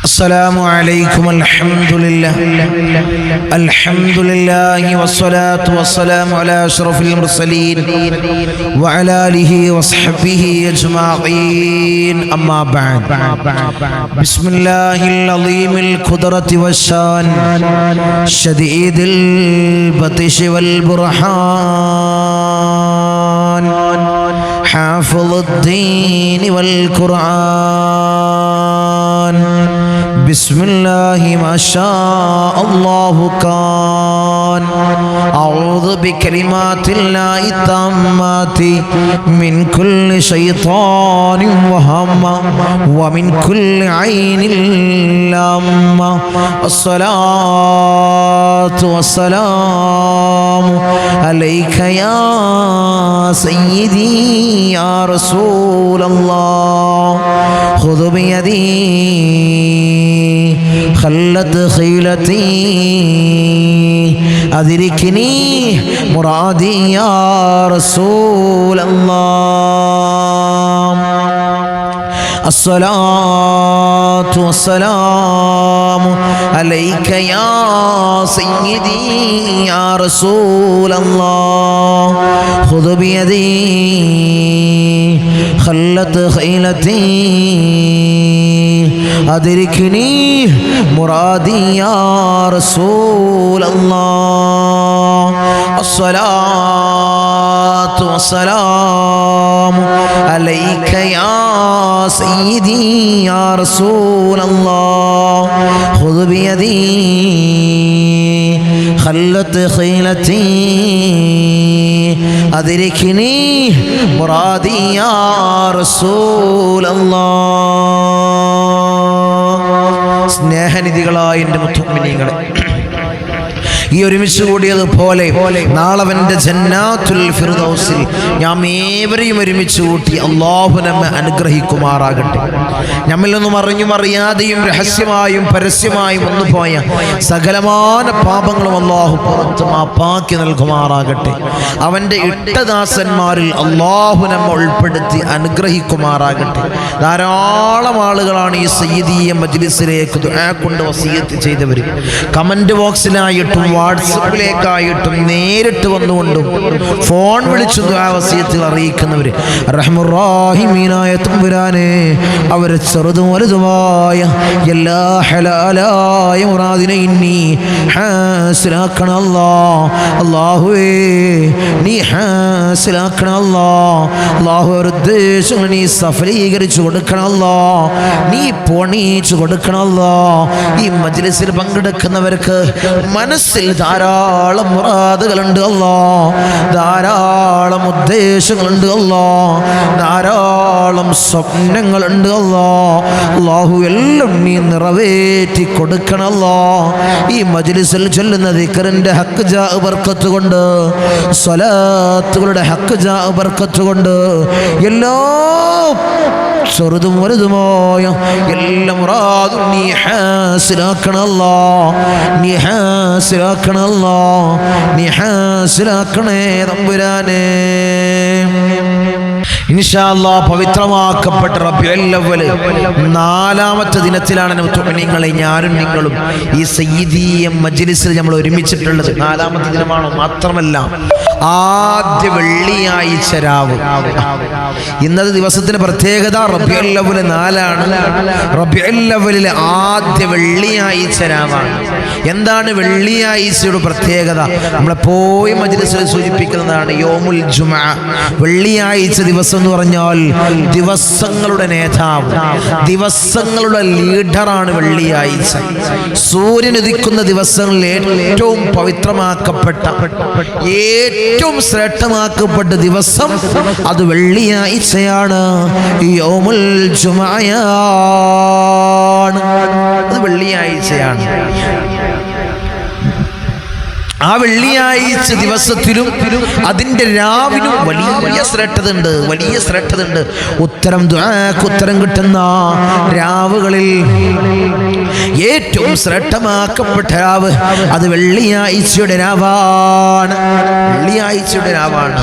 السلام عليكم الحمد لله والصلاة والسلام على أشرف المرسلين وعلى آله وصحبه أجمعين أما بعد بسم الله العظيم القدرة والشان شديد البطش والبرهان حافظ الدين والقرآن بسم الله ما شاء الله كان أعوذ بكلمات الله التامات من كل شيطان وهمة ومن كل عين لامة الصلاة والسلام عليك يا سيدي يا رسول الله خذ بيدي خلت خيلتي أدركني مرادي يا رسول الله الصلاة والسلام عليك يا سيدي يا رسول الله خذ بيدي خلت خيلتي أدركني مرادي يا رسول الله الصلاة والسلام عليك يا سيدي يا رسول الله خذ بيدي خلت خيلتي أدركني مرادي يا رسول الله സ്നേഹനിധികളായ എൻ്റെ മുത്തുമിനീങ്ങളെ, ഈ ഒരുമിച്ച് കൂടിയതുപോലെ നാളെ അവൻ്റെ ജന്നാത്തുൽ ഫിർദൗസിൽ നാം ഏവരെയും ഒരുമിച്ച് കൂട്ടി അല്ലാഹു നമ്മെ അനുഗ്രഹിക്കുമാറാകട്ടെ. നമ്മിൽ നിന്നും അറിഞ്ഞും അറിയാതെയും രഹസ്യമായും പരസ്യമായും വന്നുപോയ സകലമാന പാപങ്ങളും അല്ലാഹു പുറത്ത് മാപ്പാക്കി നൽകുമാറാകട്ടെ. അവൻ്റെ ഇഷ്ടദാസന്മാരിൽ അല്ലാഹു നമ്മെ ഉൾപ്പെടുത്തി അനുഗ്രഹിക്കുമാറാകട്ടെ. ധാരാളം ആളുകളാണ് ഈ സയ്യിദിയ മജ്ലിസിലേക്ക് ദുആ കൊണ്ട് വസിയത്ത് ചെയ്തവർ. കമന്റ് ബോക്സിലായിട്ടും വാട്സപ്പിലേക്കായിട്ടും നേരിട്ട് വന്നുകൊണ്ടും ഫോൺ വിളിച്ചു വസിയത്തിൽ അറിയിക്കുന്നവർ, റഹ്മുർ-റഹീമീനായ തമ്പുരാനെ, അവരെ ചെറുതും വലുതുമായ എല്ലാ ഹലാലായ മുറാദിനെ ഇന്നി ഹാസിലാക്കണം അല്ലാഹുവേ, നീ ഹാസിലാക്കണം അല്ലാഹു. അവരുടെ ഉദ്ദേശങ്ങൾ നീ സഫലീകരിച്ചു കൊടുക്കണം നീ പൊണിച്ചു കൊടുക്കണം. ഈ മജ്ലിസിൽ പങ്കെടുക്കുന്നവർക്ക് മനസ്സിൽ ധാരാളം മുറാദുകളുണ്ട് ധാരാളം ഉദ്ദേശങ്ങളുണ്ട് ധാരാളം സ്വപ്നങ്ങളുണ്ട് അല്ലാഹു, എല്ലാം നീ നിറവേറ്റി കൊടുക്കണം. ഈ മജ്ലിസിൽ ചൊല്ലുന്ന ദിക്റിന്റെ ഹക്ക് ജാ ബർക്കത്ത് കൊണ്ട്, സ്വലാത്തുകളുടെ ഹക്ക് ജാ ബർക്കത്ത് കൊണ്ട് എല്ലാ ചെറുതും വലുതുമായ എല്ലാ മുറാദും നീ ഹാസിലാക്കണം നീ ഹാസിലാക്കണം നീ ഹാസിലാക്കണേ തമ്പുരാനെ. ഇൻഷാ അല്ലാഹ് പവിത്രമാക്കപ്പെട്ട റബീഉൽ അവ്വൽ 4ാമത്തെ ദിനത്തിലാണ് മുഅ്മിനീങ്ങളെ ഞാനും നിങ്ങളും ഈ സയ്യിദിയ മജ്ലിസിൽ നമ്മൾ ഒരുമിച്ചിട്ടുള്ളത്. 4ാമത്തെ ദിനമാണോ? മാത്രമല്ല ആദ്യ വെള്ളിയാഴ്ച രാവ്. ഇന്നത്തെ ദിവസത്തിന്റെ പ്രത്യേകത റബീഉൽ അവ്വൽ 4 റബീഉൽ അവ്വലിലെ ആദ്യ വെള്ളിയാഴ്ച രാവാണ്. എന്താണ് വെള്ളിയാഴ്ചയുടെ പ്രത്യേകത? നമ്മളെപ്പോയി മജ്ലിസിൽ സൂചിപ്പിക്കുന്നതാണ് യൗമുൽ ജുമുഅ. വെള്ളിയാഴ്ച ദിവസം എന്ന് പറഞ്ഞാൽ ദിവസങ്ങളുടെ നേതാവ്, ദിവസങ്ങളുടെ ലീഡറാണ് വെള്ളിയാഴ്ച. സൂര്യൻ ഉദിക്കുന്ന ദിവസങ്ങളിൽ ഏറ്റവും പവിത്രമാക്കപ്പെട്ട, ഏറ്റവും ശ്രേഷ്ഠമാക്കപ്പെട്ട ദിവസം അത് വെള്ളിയാഴ്ചയാണ്. യൗമുൽ ജുമുഅയാണ്, അത് വെള്ളിയാഴ്ചയാണ്. ആ വെള്ളിയാഴ്ച ദിവസത്തിലും അതിൻ്റെ രാവിലും വലിയ ശ്രേഷ്ഠതയുണ്ട്, വലിയ ശ്രേഷ്ഠതയുണ്ട്. ഉത്തരം കിട്ടുന്ന രാവുകളിൽ ഏറ്റവും ശ്രേഷ്ഠമാക്കപ്പെട്ട രാവ് അത് വെള്ളിയാഴ്ചയുടെ രാവാണ്. വെള്ളിയാഴ്ചയുടെ രാവാണ്.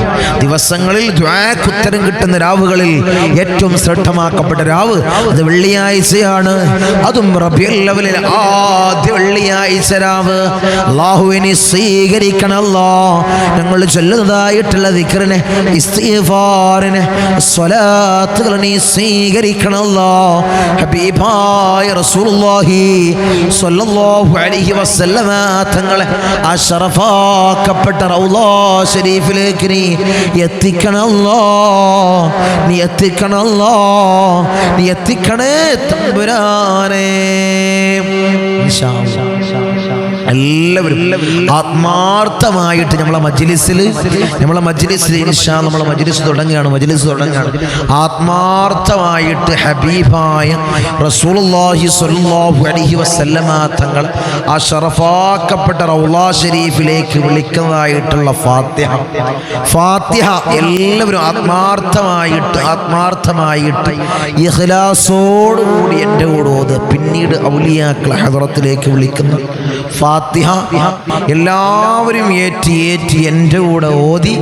ദിവസങ്ങളിൽ ദുആക്ക് ഉത്തരം കിട്ടുന്ന രാവുകളിൽ ഏറ്റവും ശ്രേഷ്ഠമാക്കപ്പെട്ട രാവ് അത് വെള്ളിയാഴ്ചയാണ്. അതും റബീഉൽ അവ്വലിൽ ആദ്യ വെള്ളിയാഴ്ച രാവ്. അല്ലാഹുവിനെ സ്വീകരിക്കണമല്ലോ. ഞങ്ങൾ ചൊല്ലുന്നതായിട്ടുള്ള ദിക്റിനെ, ഇസ്തിഗ്ഫാറിനെ, സ്വലാത്തുകളെ നീ സ്വീകരിക്കണമല്ലോ. ഹബീബായ റസൂലുള്ളാഹി സ്വല്ലല്ലാഹു അലൈഹി വസല്ലമ തങ്ങളെ ആ ശറഫാക്കപ്പെട്ട റൗളാ ശരീഫിലേക്ക് നീ എത്തിക്കണമല്ലോ. നീ എത്തിക്കണമല്ലോ. നീ എത്തിക്കണേ തമ്പുരാനേ. ഇൻഷാ അല്ലാഹ് എല്ലാവരും ആത്മാർത്ഥമായിട്ട് നമ്മളെ മജ്ലിസിൽ ഇൻഷാ നമ്മളെ മജ്ലിസ് തുടങ്ങുകയാണ്. ആത്മാർത്ഥമായിട്ട് ഹബീബായ റസൂലുള്ളാഹി സ്വല്ലല്ലാഹു അലൈഹി വസല്ലമ തങ്ങൾ ആ ശറഫാക്കപ്പെട്ട റൗളാ ശരീഫിലേക്ക് വിളിക്കുന്നതായിട്ടുള്ള ഫാത്തിഹ എല്ലാവരും ആത്മാർത്ഥമായിട്ട് ഇഖ്ലാസോടുകൂടി എൻ്റെ കൂടെ ഓത്. പിന്നീട് ഔലിയാക്കളെ ഹദറത്തിലേക്ക് വിളിക്കുന്ന ഫാത്തിഹ എല്ലാവരും ഏറ്റി എൻ്റെ കൂടെ ഓതി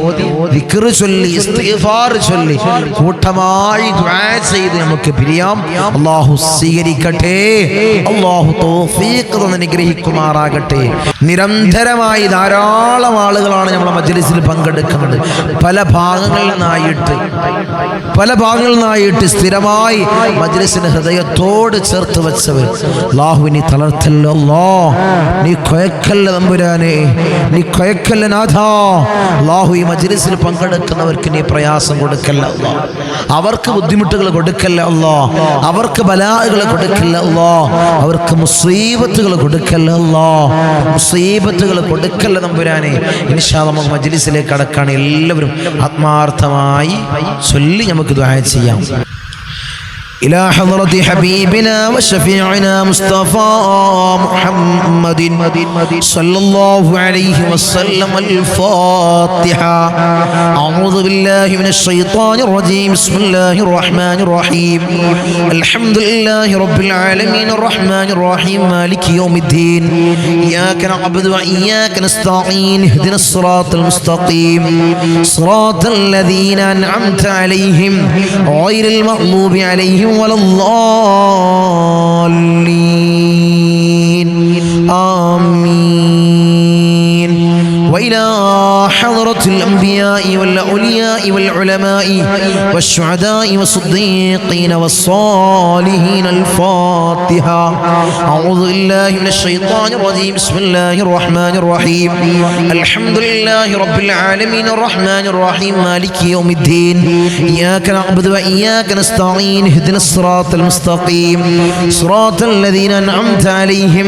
ദിക്ർ ചൊല്ലി ഇസ്തിഗ്ഫാർ ചൊല്ലി കൂട്ടമായി ദുആ ചെയ്ത് നമുക്ക് പിരിയാം. അല്ലാഹു സ്വീകരിക്കട്ടെ. അല്ലാഹു തൗഫീഖ് തന്ന് അനുഗ്രഹിക്കുമാറാകട്ടെ. നിരന്തരമായി ധാരാളം ആളുകളാണ് നമ്മളെ മജ്ലിസിൽ പങ്കെടുക്കുന്നത്. പല ഭാഗങ്ങളിൽ നിന്നായിട്ട് സ്ഥിരമായി മജ്ലിസിന് ഹൃദയത്തോട് ചേർത്ത് വെച്ചവർ. അല്ലാഹുവിനെ തളർത്തല്ലോ, നീ കൊയക്കല്ല തമ്പുരാനെ, നീ കൊയക്കല്ല നാഥാ. അല്ലാഹു ഈ മജ്ലിസിൽ പങ്കെടുക്കുന്നവർക്ക് നീ പ്രയാസം കൊടുക്കല്ല അല്ലാ, അവർക്ക് ബുദ്ധിമുട്ടുകൾ കൊടുക്കല്ല അല്ലാ, അവർക്ക് ബലാഹുകൾ കൊടുക്കല്ല അല്ലാ, അവർക്ക് മുസീബത്തുകൾ കൊടുക്കല്ല അല്ലാ, മുസീബത്തുകൾ കൊടുക്കല്ല തമ്പുരാനെ. ഇൻഷാ അല്ലാഹ് നമുക്ക് മജ്ലിസിലേക്ക് കടക്കാൻ എല്ലാവരും ആത്മാർത്ഥമായി ചൊല്ലി നമുക്ക് ദുആ ചെയ്യാം. إلى حضرة حبيبنا وشفيعنا مصطفى محمد صلى الله عليه وسلم الفاتحة. أعوذ بالله من الشيطان الرجيم. بسم الله الرحمن الرحيم. الحمد لله رب العالمين الرحمن الرحيم مالك يوم الدين. إياك نعبد وإياك نستعين. اهدنا الصراط المستقيم صراط الذين أنعمت عليهم غير المغضوب عليهم ولا الضالين. آمين. وإلى حضرة الأنبياء والأولياء والعلماء والشهداء والصديقين والصالحين الفاتحة. أعوذ بالله من الشيطان الرجيم. بسم الله الرحمن الرحيم. الحمد لله رب العالمين الرحمن الرحيم مالك يوم الدين. إياك نعبد وإياك نستعين. اهدنا الصراط المستقيم صراط الذين أنعمت عليهم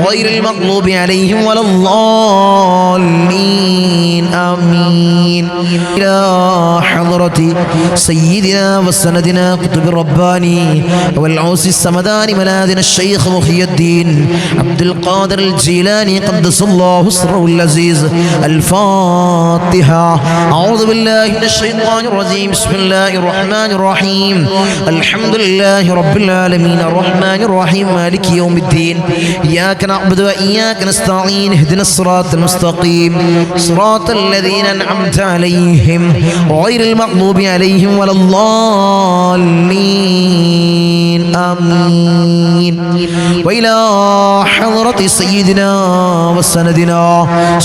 غير المغضوب عليهم ولا الضالين. آمين. إلى حضرة سيدنا وسندنا قطب الرباني والعوس السمداني ملاذنا الشيخ محي الدين عبد القادر الجيلاني قدس الله سره العزيز. الفاتحة. أعوذ بالله من الشيطان الرجيم. بسم الله الرحمن الرحيم. الحمد لله رب العالمين الرحمن الرحيم مالك يوم الدين. إياك نعبد وإياك نستعين. اهدنا الصراط المستقيم صراط الذين أنعمت عليهم غير المغضوب عليهم ولا الضالين. آمين. وإلى حضرة سيدنا وسندنا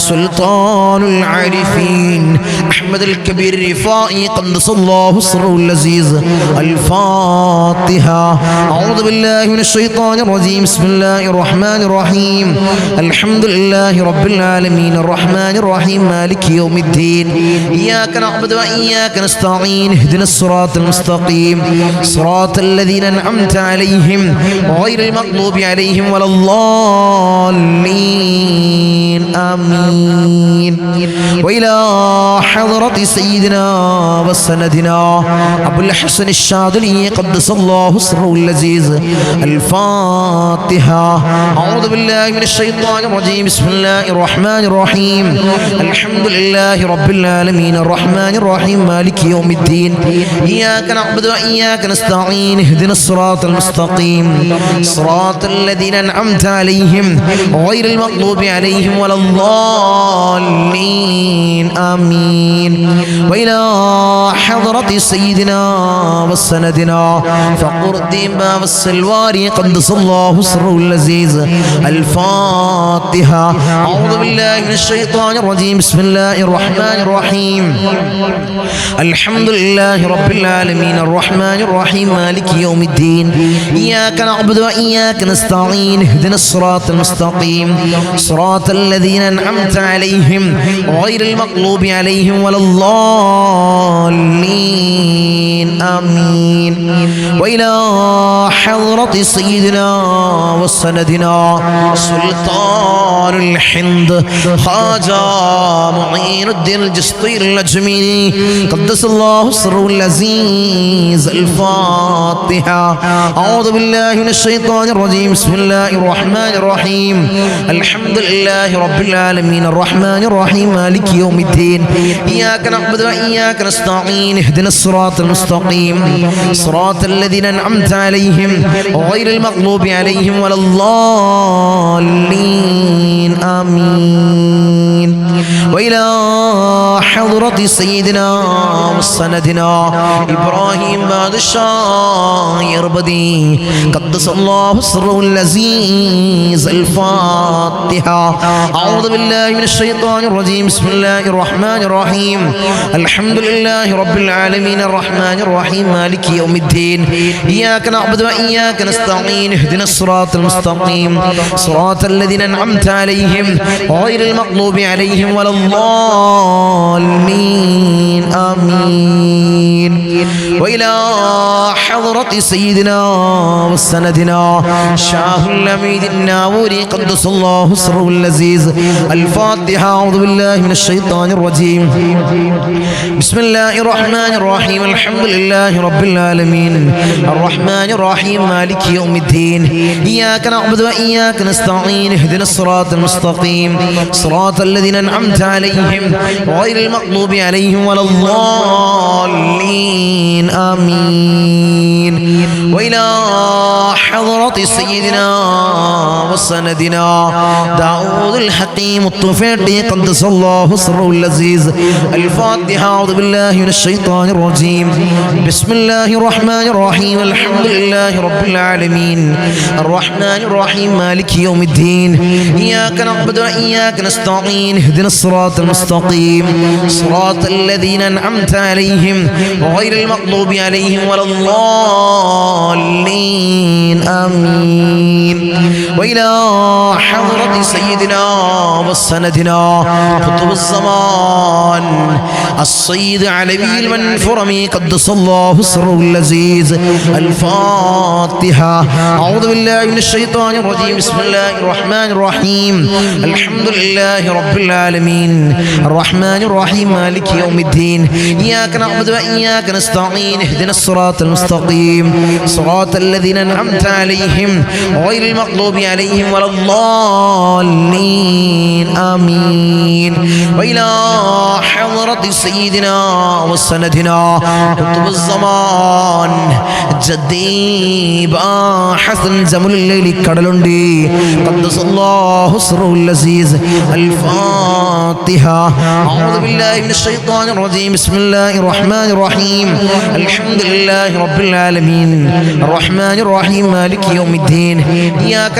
سلطان العارفين أحمد الكبير الرفائي قدس الله سره العزيز. الفاتحة. أعوذ بالله من الشيطان الرجيم. بسم الله الرحمن الرحيم. الحمد لله رب العالمين الرحمن الرحيم مالك يوم الدين. إياك نعبد وإياك نستعين. اهدنا الصراط المستقيم صراط الذين أنعمت أنعمت عليهم غير المغضوب عليهم ولا الضالين آمين. وإلى حضرة سيدنا وسندنا أبو الحسن الشاذلي قدس الله سره العزيز الفاتحة. أعوذ بالله من الشيطان الرجيم. بسم الله الرحمن الرحيم. الحمد لله رب العالمين الرحمن الرحيم مالك يوم الدين إياك نعبد وإياك نستعين اهدنا الصراط المستقيم صراط الذين أنعمت عليهم غير المغضوب عليهم ولا الضالين آمين. وإلى حضرة سيدنا وسندنا فقر الدين والسلواري قدس الله سره العزيز الفاتحة. أعوذ بالله من الشيطان الرجيم. بسم الله الرحمن الرحيم. الحمد لله رب العالمين الرحمن الرحيم مالك يوم الدين إياك نعبد وإياك نستعين اهدنا الصراط المستقيم صراط الذين أنعمت عليهم غير المغضوب عليهم ولا الضالين آمين. وإلى حضرة سيدنا وسندنا سلطان الحند خواجة معين الدين الجسطي الأجميري قدس الله سره العزيز الفاتحة. أعوذ بالله من الشيطان الرجيم. بسم الله الرحمن الرحيم. الحمد لله رب العالمين الرحمن الرحيم مالك يوم الدين إياك نعبد وإياك نستعين اهدنا الصراط المستقيم صراط الذين أنعمت عليهم غير المغضوب عليهم ولا الضالين آمين. وإلى حضرة سيدنا وسندنا إبراهيم بادشاه يربدي قدس الله سره العزيز الفاتحة. أعوذ بالله من الشيطان الرجيم. بسم الله الرحمن الرحيم. الحمد لله رب العالمين الرحمن الرحيم مالك يوم الدين إياك نعبد وإياك نستعين اهدنا الصراط المستقيم صراط الذين أنعمت عليهم غير المغضوب عليهم ولا الضالين آمين. وإلى حضرة سيدنا وسندنا شاه الأميد الناوري قدس الله سره العزيز الفاتحة. أعوذ بالله من الشيطان الرجيم. بسم الله الرحمن الرحيم. الحمد لله رب العالمين الرحمن الرحيم مالك يوم الدين إياك نعبد وإياك نستعين اهدنا الصراط المستقيم صراط الذين أنعمت عليهم غير المغضوب عليهم ولا الضالين آمين. وإلى حضرة سيدنا وسندنا داود الحكيم الطفيلي قدس الله سره العزيز الفاتحة. أعوذ بالله من الشيطان الرجيم. بسم الله الرحمن الرحيم. الحمد لله رب العالمين الرحمن الرحيم مالك يوم الدين إياك نعبد وإياك نستعين اهدنا الصراط المستقيم صراط الذين أنعمت عليهم غير المغضوب عليهم ولا الضالين آمين. وإلى حضرة سيدنا وسندنا قطب الزمان السيد علوي المنفرمي قدس الله سره العزيز الفاتحة. أعوذ بالله من الشيطان الرجيم. بسم الله الرحمن الرحيم. الحمد لله رب العالمين الرحمن الرحيم مالك يوم الدين إياك نعبد وإياك نستعين اهدنا الصراط المستقيم صراط الذين أنعمت عليهم غير المغضوب عليهم ولا الضالين آمين. وإلى حضرة سيدنا وسندنا قطب الزمان جدي حسن زمن الليل كدلندي قدس الله سره العزيز الفاتحة. أعوذ بالله من الشيطان الرجيم. بسم الله الرحمن الرحيم. الحمد لله رب العالمين الرحمن الرحيم مالك يوم الدين إياك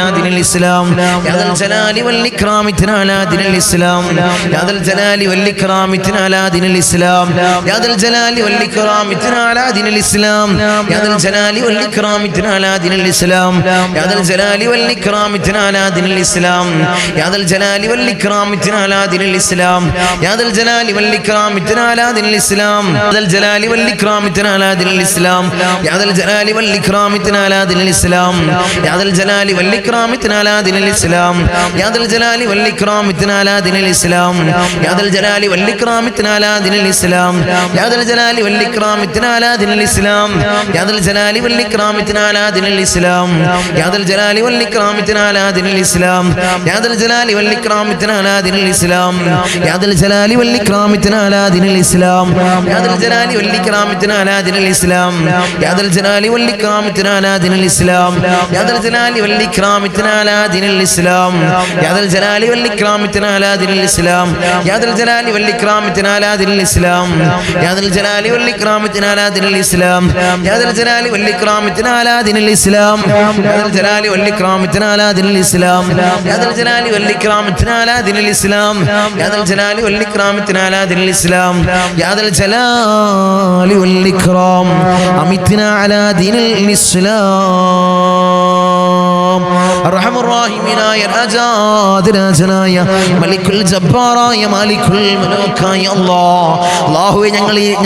على دين الإسلام يا ذا الجلال والإكرام اتنا على دين الإسلام يا ذا الجلال والإكرام اتنا على دين الإسلام يا ذا الجلال والإكرام اتنا على دين الإسلام يا ذا الجلال والإكرام اتنا على دين الإسلام يا ذا الجلال والإكرام اتنا على دين الإسلام يا ذا الجلال والإكرام اتنا على دين الإسلام يا ذا الجلال والإكرام اتنا على دين الإسلام يا ذا الجلال والإكرام اتنا على دين الإسلام يا ذا الجلال والإكرام اتنا على دين الإسلام يا ذا الجلال والإكرام اتنا على دين الإسلام يا ذا الجلال والإكرام اتنا على دين الإسلام يا ذا الجلال والإكرام اتنا على دين الإسلام يا ذا الجلال والإكرام اتنا على دين الإسلام يا ذا الجلال والإكرام اتنا على دين الإسلام يا ذا الجلال والإكرام اتنا على دين الإسلام يا ذا الجلال والإكرام اتنا على دين الإسلام يا ذا الجلال والإكرام اتنا على دين الإسلام يا ذا الجلال والإكرام اتنا على دين الإسلام يا ذا الجلال والإكرام اتنا على دين الإسلام يا ذا الجلال والإكرام اتنا على دين الإسلام يا ذا الجلال والإكرام اتنا على دين الإسلام يا ذا الجلال والإكرام اتنا على دين الإسلام يا ذا الجلال والإكرام اتنا على دين الإسلام يا ذا الجلال والإكرام اتنا على دين الإسلام يا ذا الجلال والإكرام اتنا على دين الإسلام يا ذا الجلال والإكرام اتنا على دين الإسلام يا ذا الجلال والإكرام اتنا على دين الإسلام يا ذا الجلال والإكرام أمتنا على دين الإسلام الرحم الراحمين يا راجاد രാജനായ മലിക്കുൽ ജബ്ബാറായ മാലിക്കുൽ മലൂക്കായ അല്ലാഹുവേ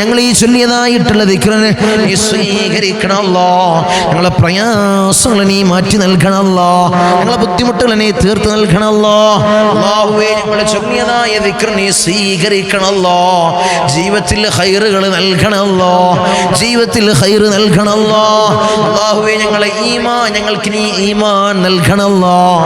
ഞങ്ങൾ ഈ ചൊല്ലിയതായിട്ടുള്ള ദിക്റിനെ നീ സ്വീകരിക്കണം അല്ലാഹ് ഞങ്ങളുടെ പ്രയാസങ്ങൾ നീ മാറ്റി നൽകണം അല്ലാഹ് ഞങ്ങളുടെ ബുദ്ധിമുട്ടുകൾ നീ തീർത്ത് നൽകണം അല്ലാഹ് അല്ലാഹുവേ ഞങ്ങൾ ചൊല്ലിയതായ ദിക്ർ നീ സ്വീകരിക്കണം അല്ലാഹ് ജീവിതത്തിൽ ഖൈറുകൾ നൽകണം അല്ലാഹ് ജീവിതത്തിൽ ഖൈർ നൽകണം അല്ലാഹ് അല്ലാഹുവേ ഞങ്ങൾക്ക് നീ ഈമാൻ നൽകണം അല്ലാഹ്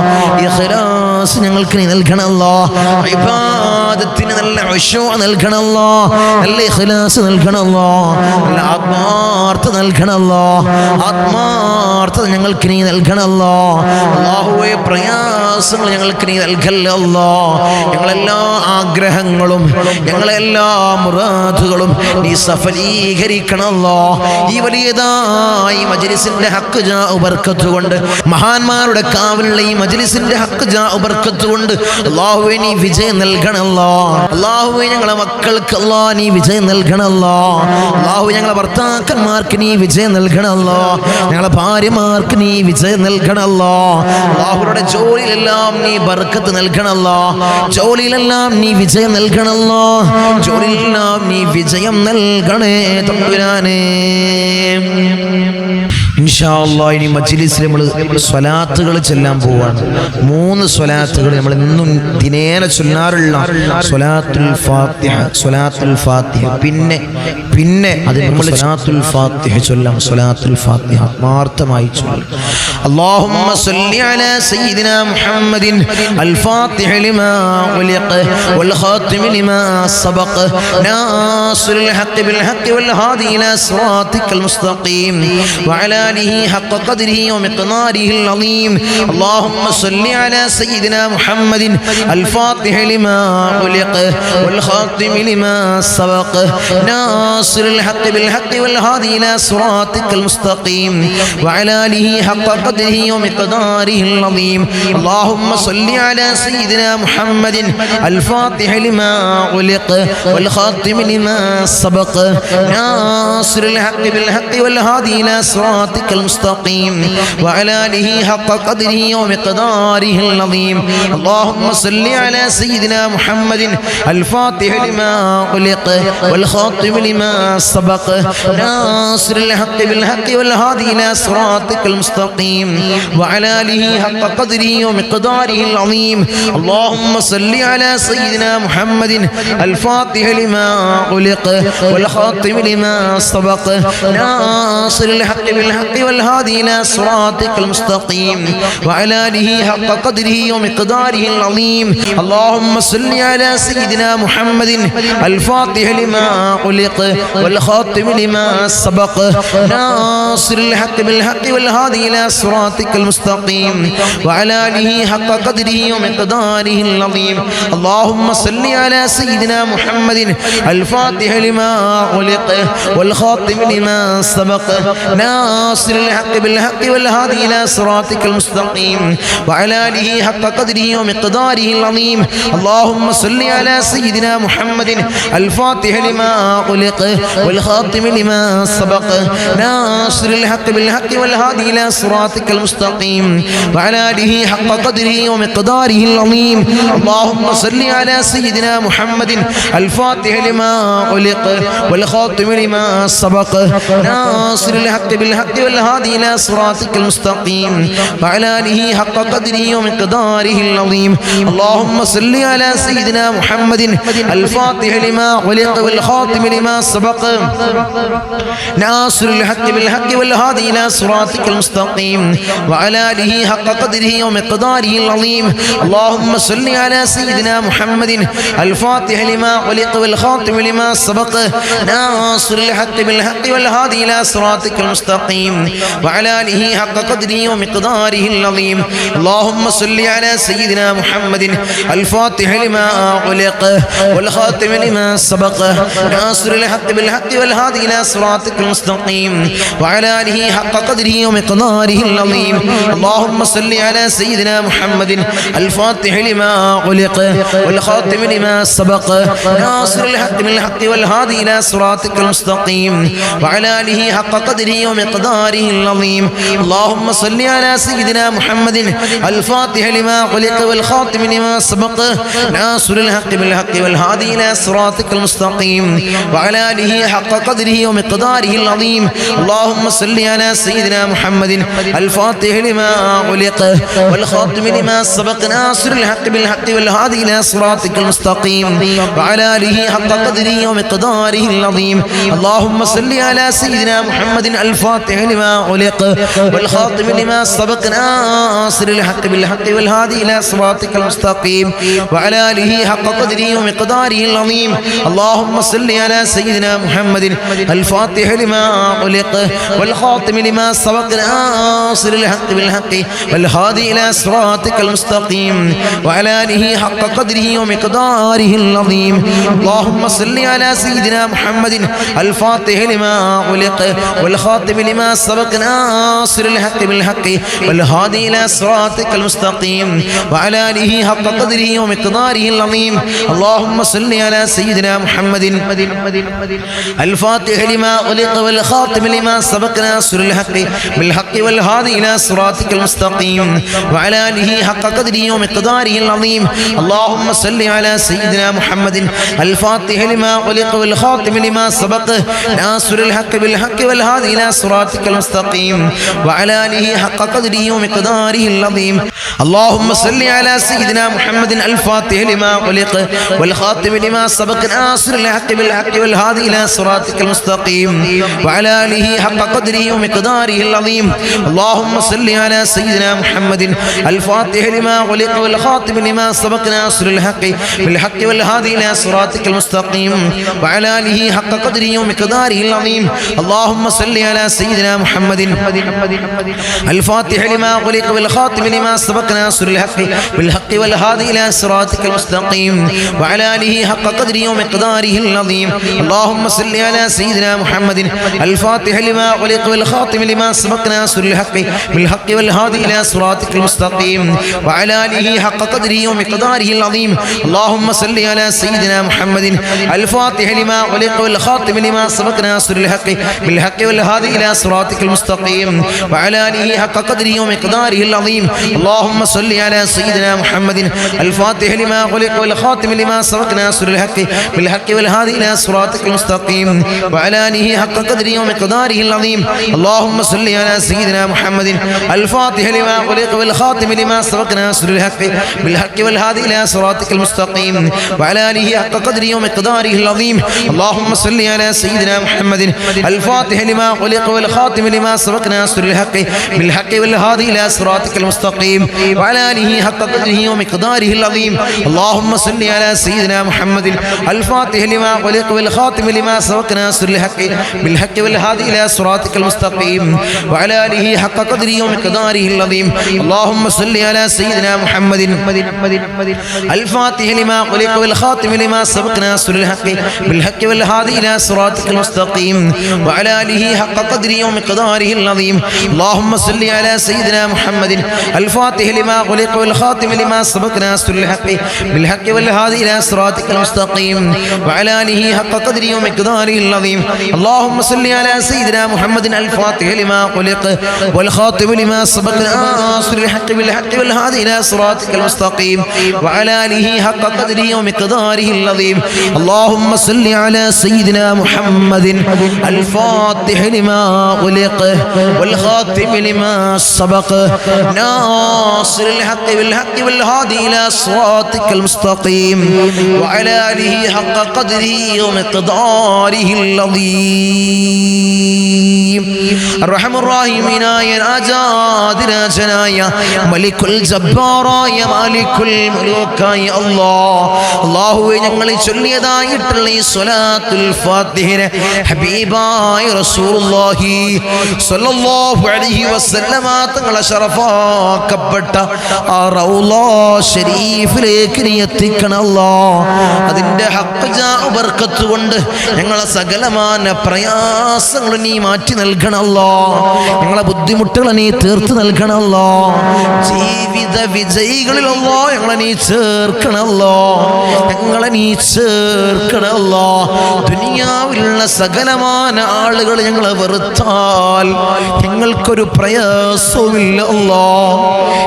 ഇഖ്ലാസ് ഞങ്ങൾക്ക് നീ നൽകണം അല്ലാഹ് ഇബാദത്തിന് നല്ല ഖുശൂ നൽകണം അല്ലാഹ് നല്ല ഇഖ്ലാസ് നൽകണം അല്ലാഹ് നല്ല ആത്മാർത്ഥത നൽകണം അല്ലാഹ് ആത്മാർത്ഥത ഞങ്ങൾക്ക് നീ നൽകണം അല്ലാഹ് അല്ലാഹുവേ പ്രയാസങ്ങൾ ഞങ്ങൾക്ക് നീ നൽകല്ലേ അല്ലാഹ് ഞങ്ങളെല്ലാ ആഗ്രഹങ്ങളും ഞങ്ങളെല്ലാ മുറാദുകളും നീ സഫലീകരിക്കണം അല്ലാഹ് ഈ വലിയതായി മജ്ലിസിന്റെ ഹഖ് ജാ ബർക്കത്ത് കൊണ്ട് മഹാന്മാരുടെ കാവലുള്ള ഈ മജ്ലിസിന്റെ ഹഖ് ജാ ബർക്കത്ത് കൊണ്ട് അല്ലാഹുവേ നീ വിജയം നൽകണം അല്ലാഹ് അല്ലാഹുവേ ഞങ്ങളെ മക്കൾക്ക് അല്ലാഹ് നീ വിജയം നൽകണം അല്ലാഹ് അല്ലാഹു ഞങ്ങളെ ഭർത്താക്കന്മാർക്ക് നീ വിജയം നൽകണം അല്ലാഹ് ഞങ്ങളെ ഭാര്യമാർക്ക് നീ വിജയം നൽകണം അല്ലാഹ് അല്ലാഹുവിന്റെ ജോലിയിലെല്ലാം നീ ബർക്കത്ത് നൽകണം അല്ലാഹ് ജോലിയിലെല്ലാം നീ വിജയം നൽകണം അല്ലാഹ് ജോലിയിലെല്ലാം നീ വിജയം നൽകണേ തമ്പുരാനേ ഇൻഷാ അല്ലാഹ് ഇനി മജ്ലിസിൽ നമ്മൾ സ്വലാത്തുകൾ ചൊല്ലാൻ പോവാണ് 3 സ്വലാത്തുകൾ നമ്മൾ ഇന്നും ദിനേന ചൊല്ലാറുള്ള സ്വലാത്തുൽ ഫാത്തിഹ പിന്നെ അത് നമ്മൾ സ്വലാത്തുൽ ഫാത്തിഹ ചൊല്ലാം സ്വലാത്തുൽ ഫാത്തിഹ ആത്മാർത്ഥമായി ചൊല്ലാം اللهم صل على سيدنا محمد الفاتح لما ولق والخاتم لما سبق ناصر الحق بالحق والهادي إلى صراطك المستقيم وعلى آله حق قدره ومقداره العظيم اللهم صل على سيدنا محمد الفاتح لما ولق والخاتم لما سبق ناصر الحق بالحق والهادي إلى صراطك المستقيم وعلى آله حق قدره ومقداره العظيم اللهم صل على سيدنا محمد الفاتح لما ولق والخاتم لما سبق ناصر الحق بالحق والهادي إلى صراطك المستقيم وعلى آله حق قدره ومقداره العظيم اللهم صل على سيدنا محمد الفاتح لما ولق والخاتم لما سبق ناصر الحق بالحق والهادي إلى صراطك المستقيم وعلى آله حق قدره ومقداره العظيم اللهم صل على سيدنا محمد الفاتح لما أغلق والخاتم لما سبق ناصر الحق بالحق والهادي إلى صراطك المستقيم وعلى آله حق قدره ومقداره العظيم اللهم صل على سيدنا محمد الفاتح لما أغلق والخاتم لما سبق ناصر الحق بالحق والهادي إلى صراطك المستقيم وعلى آله حق قدره ومقداره العظيم اللهم صل على سيدنا محمد الفاتح لما أغلق والخاتم لما سبق ناصر الحق بالحق والهادي إلى صراطك المستقيم وعلى آله حق قدره ومقداره العظيم اللهم صل على سيدنا محمد الفاتح لما أغلق والخاتم لما سبق ناصر الحق بالحق والهادي إلى صراطك المستقيم وعلى آله حق قدره ومقداره العظيم اللهم صل على سيدنا محمد الفاتح لما أغلق والخاتم لما سبق ناصر الحق بالحق والهادي إلى صراطك المستقيم وعلى آله حق قدره ومقداره العظيم اللهم صل على سيدنا محمد الفاتح لما أغلق والخاتم لما سبق ناصر الحق بالحق والهادي إلى صراطك المستقيم وعلى آله حق قدره ومقداره العظيم اللهم صل على سيدنا محمد الفاتح لما أغلق والخاتم لما سبق ناصر الحق بالحق والهادي إلى صراطك المستقيم وعلى آله حق قدره ومقداره العظيم اللهم صل على سيدنا محمد الفاتح لما أغلق والخاتم لما سبق ناصر الحق بالحق والهادي إلى صراطك المستقيم وعلى آله حق قدره ومقداره العظيم اللهم صل على سيدنا محمد الفاتح لما أغلق والخاتم لما سبق ناصر الحق بالحق والهادي إلى صراطك المستقيم وعلى آله حق قدره ومقداره العظيم اللهم صل على سيدنا محمد الفاتح لما أغلق والخاتم لما سبق ناصر الحق بالحق والهادي إلى صراطك المستقيم وعلى آله حق قدره ومقداره العظيم اللهم صل على سيدنا محمد الفاتح لما أغلق والخاتم لما سبق ناصر الحق بالحق والهادي إلى صراطك المستقيم وعلى آله حق قدره ومقداره العظيم اللهم صل على سيدنا محمد الفاتح لما أغلق والخاتم لما سبق ناصر الحق بالحق والهادي إلى صراطك المستقيم وعلى آله حق قدره ومقداره العظيم اللهم صل على سيدنا محمد الفاتح لما أغلق والخاتم لما سبق ناصر الحق بالحق والهادي إلى صراطك المستقيم وعلى آله حق قدره ومقداره العظيم اللهم صل على سيدنا محمد الفاتح لما أغلق والخاتم لما سبق ناصر الحق بالحق والهادي إلى صراطك المستقيم وعلى آله حق قدره ومقداره العظيم اللهم صل على سيدنا محمد الفاتح لما أغلق والخاتم لما سبق ناصر الحق بالحق والهادي إلى صراطك المستقيم وعلى آله حق قدره ومقداره العظيم اللهم صل على سيدنا محمد الفاتح لما أغلق والخاتم لما سبق ناصر الحق بالحق والهادي إلى صراطك المستقيم وعلى آله حق قدره ومقداره العظيم اللهم صل على سيدنا محمد الفاتح لما أغلق والخاتم لما سبق ناصر الحق بالحق والهادي إلى صراطك المستقيم وعلى آله حق قدره ومقداره العظيم اللهم صل على سيدنا محمد الفاتح لما أغلق والخاتم لما سبق ناصر الحق بالحق والهادي إلى صراطك المستقيم وعلى آله حق قدره ومقداره العظيم اللهم صل على سيدنا محمد الفاتح لما أغلق والخاتم لما سبق ناصر الحق بالحق والهادي إلى صراطك المستقيم وعلى آله حق قدره ومقداره العظيم اللهم صل على سيدنا محمد الفاتح لما أغلق والخاتم لما سبق ناصر الحق بالحق والهادي إلى صراطك المستقيم وعلى آله حق قدره ومقداره العظيم اللهم صل على سيدنا محمد الفاتح لما أغلق والخاتم لما سبق ناصر الحق بالحق والهادي إلى صراطك المستقيم وعلى آله حق قدره ومقداره العظيم اللهم صل على سيدنا محمد الفاتح لما أغلق والخاتم لما سبق ناصر الحق بالحق والهادي إلى صراطك المستقيم وعلى آله حق قدره ومقداره العظيم اللهم صل على سيدنا محمد الفاتح لما أغلق والخاتم لما سبق ناصر الحق بالحق والهادي إلى صراطك المستقيم وعلى آله حق قدره ومقداره العظيم اللهم صل على سيدنا محمد الفاتح لما أغلق والخاتم لما سبق ناصر الحق بالحق والهادي إلى صراطك المستقيم وعلى آله حق قدره ومقداره العظيم اللهم صل على سيدنا محمد الفاتح لما أغلق والخاتم لما سبق ناصر الحق بالحق والهادي إلى صراطك صراطك المستقيم وعلى آله حق قدره ومقداره العظيم اللهم صل على سيدنا محمد الفاتح لما خلق والخاتم لما سبق ناصر الحق بالحق والهادي إلى صراطك المستقيم وعلى آله حق قدره ومقداره العظيم اللهم صل على سيدنا محمد الفاتح لما خلق والخاتم لما سبق ناصر الحق بالحق والهادي إلى صراطك المستقيم وعلى آله حق قدره ومقداره العظيم اللهم صل على سيدنا محمد الفاتح لما خلق والخاتم لما سبق ناصر الحق بالحق والهادي إلى صراطك المستقيم وعلى آله حق قدره ومقداره العظيم اللهم صل على سيدنا محمد الفاتح لما خلق والخاتم لما سبق ناصر الحق بالحق والهادي إلى صراطك المستقيم وعلى آله حق قدره ومقداره العظيم الرحم الراحمين يا രാജാതിരാജനായ മലിക്കുൽ ജബ്ബാറായ മാലിക്കുൽ മുലൂക്കായ അല്ലാഹുവേ ഞങ്ങൾ ചൊല്ലിയതായിട്ടുള്ള ഈ സ്വലാത്തുൽ ഫാത്തിഹ ഹബീബായ റസൂലുള്ളാഹി സ്വല്ലല്ലാഹു അലൈഹി വസല്ലമ തങ്ങളെ ശറഫാക്കപ്പെട്ട ആ റൗള ശരീഫിലേക്ക് നീ എത്തിക്കണം അല്ലാഹ് അതിന്റെ ഹഖ് ജാ ബർക്കത്ത് കൊണ്ട് ഞങ്ങളെ സകലമാന പ്രയാസങ്ങൾ നീ മാറ്റി നൽകണം അല്ലാഹ് ഞങ്ങളെ ബുദ്ധിമുട്ടുകൾ നീ തീർത്ത് നൽകണം അല്ലാഹ് ജീവിത വിജയികളിൽ അല്ലാഹ് ഞങ്ങളെ നീ ചേർക്കണം അല്ലാഹ് ഞങ്ങളെ നീ ചേർക്കണം അല്ലാഹ് ദുനിയാവിലുള്ള സകലമാന ആളുകൾ ഞങ്ങളെ വെറുത്താൽ ഞങ്ങൾക്കൊരു പ്രയാസവുമില്ല അല്ലാഹ്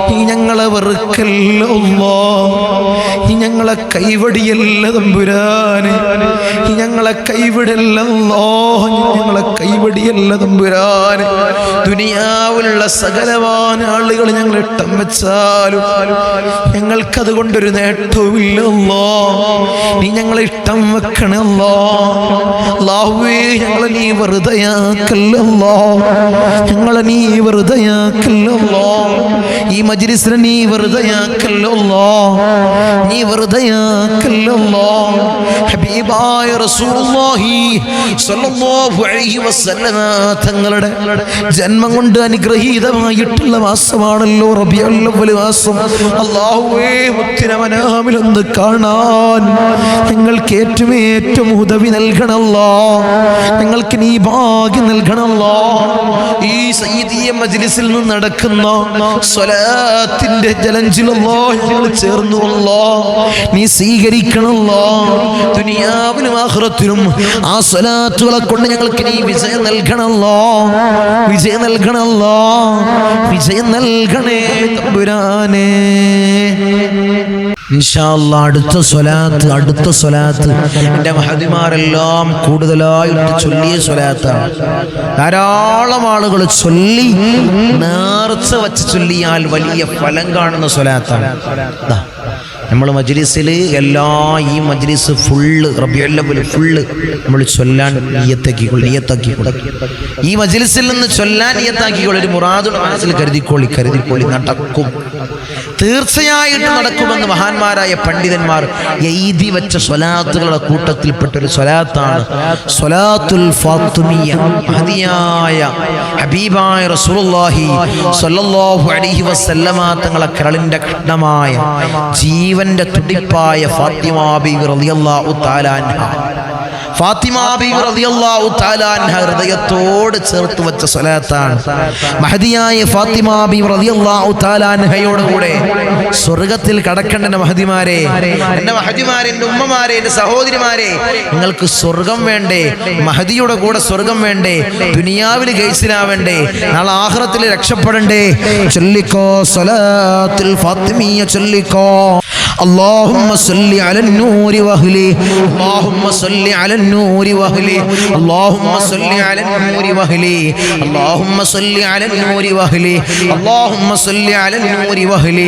നീ ഞങ്ങളെ വെറുക്കല്ല അല്ലാഹ് നീ ഞങ്ങളെ കൈവടിയല്ല തമ്പുരാനെ നീ ഞങ്ങളെ കൈവിടല്ല അല്ലാഹ് ഞങ്ങളെ കൈവടിയല്ല തമ്പുരാനെ ദുനിയാവിലുള്ള സകലമാന ആളുകൾ ഞങ്ങൾ ഇട്ടം വെച്ചാലും ഞങ്ങൾക്കത് കൊണ്ടൊരു നേട്ടവുമില്ല അല്ലാഹ് നീ ഞങ്ങളെ ഇട്ടം വെക്കണേ അല്ലാഹുവേ ഞങ്ങളെ നീ വെറുതെയാക്കല്ല അല്ലാഹ് ഞങ്ങളെ നീ വെറുതെയാക്കല്ല അല്ലാഹ് ഈ മജ്ലിസിനെ നീ വെറുതെയാക്കല്ല അല്ലാഹ് നീ വെറുതെയാക്കല്ല അല്ലാഹ് ഹബീബായ റസൂലുള്ളാഹി സ്വല്ലല്ലാഹു അലൈഹി വസല്ലമ തങ്ങളുടെ ജന്മം കൊണ്ട് അനുഗ്രഹീതമായിട്ടുള്ള മാസമാണല്ലോ റബീഉൽ അവ്വൽ മാസം അല്ലാഹുവേ മുത്തിന മനാമിലൊന്ന് കാണാൻ ഞങ്ങൾക്ക് ഏറ്റവും ഉദവി നൽകണമല്ലോ ഞങ്ങൾക്ക് നീ ഭാഗ്യം നൽകണമല്ലോ ഈ സയ്യിദിയ മജ്ലിസിൽ നിന്ന് നടക്കുന്ന സ്വലാത്തിന്റെ ജലഞ്ചിലല്ലോ ഞങ്ങൾ ചേർന്നുവല്ലോ നീ സ്വീകരിക്കണമല്ലോ ദുനിയാവിലും ആഖിറത്തിലും ആ സ്വലാത്തുകളെ കൊണ്ട് ഞങ്ങൾക്ക് നീ വിജയം നൽകണമല്ലോ വിജയം നൽകണമല്ലോ വിജയം നൽകണേ തമ്പുരാനേ ഇൻഷാ അല്ലാഹ് അടുത്ത സ്വലാത്ത് എൻ്റെ മഹദിമാരെല്ലാം കൂടുതലായിട്ട് ചൊല്ലിയ സ്വലാത്താണ് ധാരാളം ആളുകൾ ചൊല്ലി നേർച്ച വച്ച് ചൊല്ലിയാൽ വലിയ ഫലം കാണുന്ന സ്വലാത്താണ് നമ്മൾ മജ്ലിസിൽ ഈ മജ്ലിസ് ഫുള്ള് റബീഉൽ അവ്വൽ ഫുള്ള് നമ്മൾ ചൊല്ലാൻ നിയത്താക്കിക്കോളി ഈ മജ്ലിസിൽ നിന്ന് ചൊല്ലാൻ നിയത്താക്കിക്കോളി ഒരു മുറാദുടെ മനസ്സിൽ കരുതിക്കോളി നടക്കും തീർച്ചയായിട്ടും നടക്കുമെന്ന് മഹാന്മാരായ പണ്ഡിതന്മാർ എഴുതി വെച്ച സ്വലാത്തുകളുടെ കൂട്ടത്തിൽപ്പെട്ട ഒരു സ്വലാത്താണ് സ്വലാത്തുൽ ഫാത്തിമിയ മഹദിയായ ഹബീബായ റസൂലുള്ളാഹി സ്വല്ലല്ലാഹു അലൈഹി വസല്ലമ തങ്ങളെ കരളിന്റെ ഘട്ടമായ ജീവന്റെ തുടിപ്പായ ഫാത്തിമ ബീവി റളിയല്ലാഹു തആല അൻഹ ഹൃദയത്തോട് ചേർത്ത് വെച്ച സ്വലാത്താണ് മഹദിയായ ഫാത്തിമ ബീവി റളിയല്ലാഹു തആല അൻഹയോട് കൂടെ സ്വർഗ്ഗത്തിൽ കടക്കേണ്ട മഹദിമാരെ, എൻ്റെ മഹദിമാരെ, എൻ്റെ ഉമ്മമാരെ, എൻ്റെ സഹോദരിമാരെ, നിങ്ങൾക്ക് സ്വർഗം വേണ്ടേ? മഹദിയുടെ കൂടെ സ്വർഗം വേണ്ടേ? ദുനിയാവിൽ ഗൈസിലാവേണ്ടേ? നാളെ ആഖിറത്തിൽ രക്ഷപ്പെടണ്ടേ? ചൊല്ലിക്കോ സ്വലാത്തുൽ ഫാത്തിമിയ ചൊല്ലിക്കോ. اللهم صل على النور واهله اللهم صل على النور واهله اللهم صل على النور واهله اللهم صل على النور واهله اللهم صل على النور واهله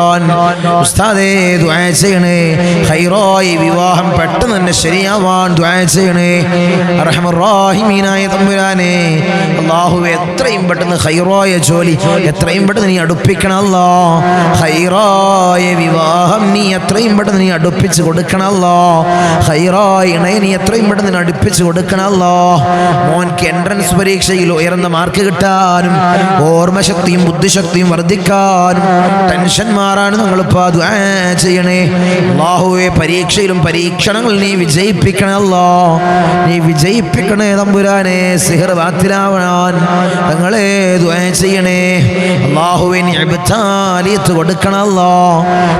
തമ്പുരാൻ. ഉസ്താദേ ദുആ ചെയ്യണേ, ഖൈറായി വിവാഹം പെട്ടെന്ന് തന്നെ ശരിയാവാൻ ദുആ ചെയ്യണേ. അർഹമർ റഹീമീനായ തമ്പുരാനെ, അല്ലാഹുവേ എത്രയും പെട്ടെന്ന് ഖൈറായ ജോലി എത്രയും പെട്ടെന്ന് നീ അടുപ്പിക്കണം അല്ലാ. ഖൈറായ വിവാഹം നീ എത്രയും പെട്ടെന്ന് നീ അടുപ്പിച്ച് കൊടുക്കണം അല്ലാ. ഖൈറായ ഇണയെ നീ എത്രയും പെട്ടെന്ന് നീ അടുപ്പിച്ച് കൊടുക്കണം അല്ലാ. മോൻക്ക് എൻട്രൻസ് പരീക്ഷയിൽ ഉയർന്ന മാർക്ക് കിട്ടാനും ഓർമ്മശക്തിയും ബുദ്ധിശക്തിയും വർദ്ധിക്കാനും ടെൻഷൻ മാറാനും ഞങ്ങളിപ്പോൾ ദുആ ചെയ്യണേ. അല്ലാഹുവേ പരീക്ഷയിലും പരീക്ഷണങ്ങൾ നീ വിജയിപ്പിക്കണമല്ലോ, നീ വിജയിപ്പിക്കണേ തമ്പുരാനെ. സിഹർ ബാത്തിലാവാൻ ഞങ്ങളെ ദുആ ചെയ്യണേ. അല്ലാഹുവേ നീ ഇബ്താലിയത്ത് കൊടുക്കണമല്ലോ,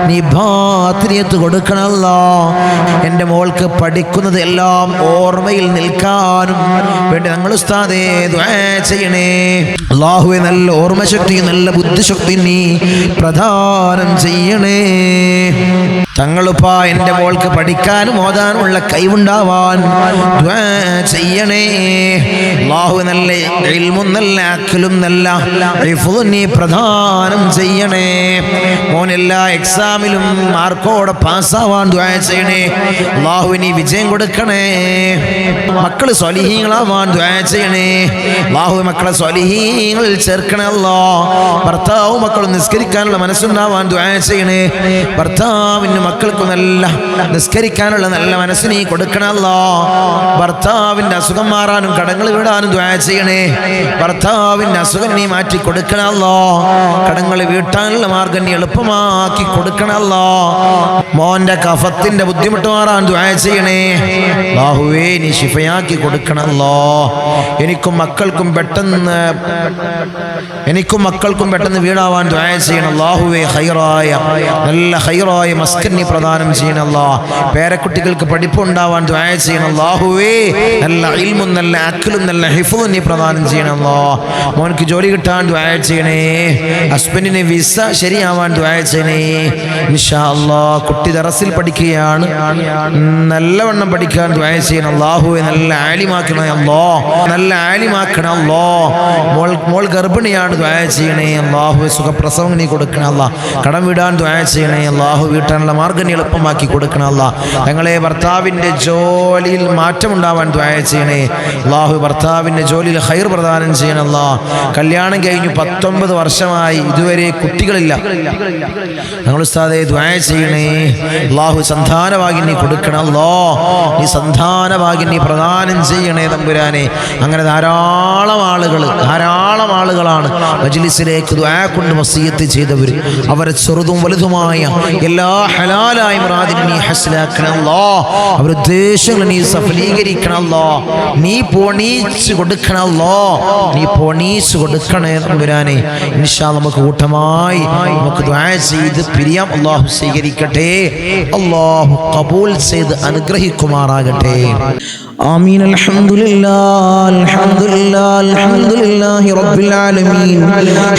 നീ ബാത്തിനിയത്ത് കൊടുക്കണമല്ലോ. എൻ്റെ മോൾക്ക് പഠിക്കുന്നത് എല്ലാം ഓർമ്മയിൽ നിൽക്കാനും വേണ്ടി ഞങ്ങൾ ഉസ്താദേ ദുആ ചെയ്യണേ. അല്ലാഹുവേ നല്ല ഓർമ്മശക്തിയും നല്ല ബുദ്ധിശക്തി നീ പ്രദാനം ചെയ്യണേ. തങ്ങളുപ്പാ എൻ്റെ മോൾക്ക് പഠിക്കാനും ഓതാനുമുള്ള കഴിവുണ്ടാവാൻ ദുആ ചെയ്യണേ. അല്ലാഹു നല്ല ഇൽമും നല്ല അഖലും നല്ല ഹിഫ്ളും നീ പ്രദാനം ചെയ്യണേ. മോൻ എല്ലാ എക്സാമിലും മാർക്കോടെ പാസ്സാവാൻ ദുആ ചെയ്യണേ. അല്ലാഹു നീ വിജയം കൊടുക്കണേ. മക്കള് സ്വാലിഹീങ്ങളാവാൻ ദുആ ചെയ്യണേ. അല്ലാഹു മക്കളെ സ്വാലിഹീങ്ങളിൽ ചേർക്കണേ അല്ലാ. ഭർത്താവും മക്കളും നിസ്കരിക്കാനുള്ള മനസ്സുണ്ടാവാൻ ദുആ ചെയ്യണേ. ഭർത്താവിന് മക്കൾക്ക് നല്ല നിസ്കരിക്കാനുള്ള നല്ല മനസ്സ് നീ കൊടുക്കണമല്ലോ. ഭർത്താവിൻ്റെ അസുഖം മാറാനും കടങ്ങൾ വീടാനും ദുആ ചെയ്യണേ. ഭർത്താവിൻ്റെ അസുഖം നീ മാറ്റി കൊടുക്കണമല്ലോ. കടങ്ങൾ വീട്ടാനുള്ള മാർഗം നീ എളുപ്പമാക്കി കൊടുക്കണമല്ലോ. മോൻ്റെ കഫത്തിൻ്റെ ബുദ്ധിമുട്ട് മാറാൻ ദുആ ചെയ്യണേ. അല്ലാഹുവേ നീ ശിഫയാക്കി കൊടുക്കണമല്ലോ. എനിക്കും മക്കൾക്കും പെട്ടെന്ന് വീടാവാൻ ദുആ ചെയ്യണം. അല്ലാഹുവേ നല്ല ഖൈറായ മസ്കൻ നീ പ്രദാനം ചെയ്യണം അല്ലാ. പേരക്കുട്ടികൾക്ക് പഠിപ്പുണ്ടാവാൻ ദുആ ചെയ്യണം. അല്ലാഹുവേ നല്ല ഇൽമും നല്ല അഖലും നല്ല ഹിഫ്ളും നീ പ്രദാനം ചെയ്യണം അല്ലാ. മോൻക്ക് ജോലി കിട്ടാൻ ദുആ ചെയ്യണേ. ഹസ്ബൻഡിന് വിസ ശരിയാവാൻ ദുആ ചെയ്യണേ. ഇൻഷാ അല്ലാ കുട്ടി ദറസിൽ പഠിക്കുകയാണ്, നല്ലവണ്ണം പഠിക്കാൻ ദുആ ചെയ്യണം. അല്ലാഹുവേ നല്ല ആലിമാക്കണേ അല്ലാ, നല്ല ആലിമാക്കണം അല്ലാ. മോൾ ഗർഭിണിയാണ്, ദുആ ചെയ്യണേ. അല്ലാഹുവേ സുഖപ്രസവം നീ കൊടുക്കണം അല്ലാ. കടം വിടാൻ ദുആ ചെയ്യണേ. അല്ലാഹു വീട്ടാനുള്ള മാർഗ്ഗം നീ എളുപ്പമാക്കി കൊടുക്കണം അല്ലാ. ഞങ്ങളെ ഭർത്താവിൻ്റെ ജോലിയിൽ മാറ്റമുണ്ടാവാൻ ദുആ ചെയ്യണേ. അല്ലാഹു ഭർത്താവിൻ്റെ ജോലിയിൽ ഖൈർ പ്രദാനം ചെയ്യണം അല്ലാ. കല്യാണം കഴിഞ്ഞു 19 വർഷമായി, ഇതുവരെ കുട്ടികളില്ല. ഞങ്ങൾ ഉസ്താദേ ദുആ ചെയ്യണേ. അല്ലാഹു സന്താനഭാഗ്യം നീ കൊടുക്കണം അല്ലാ. നീ സന്താനഭാഗ്യം നീ പ്രദാനം ചെയ്യണേ തമ്പുരാനെ. അങ്ങനെ ധാരാളം ആളുകളാണ് മജ്ലിസിലേക്ക് ദുആ കൊണ്ട് വസിയത്ത് ചെയ്തവർ. അവരെ ചെറുതും വലുതുമായ എല്ലാ ഹലാലായ മുറാദിനെ നീ ഹസ്ലാക്കണം അല്ലാ. അവരുടെ ഉദ്ദേശങ്ങൾ നീ സഫലീകരിക്കണം അല്ലാ. നീ പോണീച്ച് കൊടുക്കണം അല്ലാ. നീ പോണീച്ച് കൊടുക്കണേ തമ്പുരാനെ. ഇൻഷാ അല്ലാഹ് നമുക്ക് കൂട്ടമായി നമുക്ക് ദുആ ചെയ്ത് പിരിയാം. അല്ലാഹു സ്വീകരിക്കട്ടെ, അല്ലാഹു ഖബൂൽ ചെയ്ത് അനുഗ്രഹിക്കുമാറാകട്ടെ. آمين. الحمد لله رب العالمين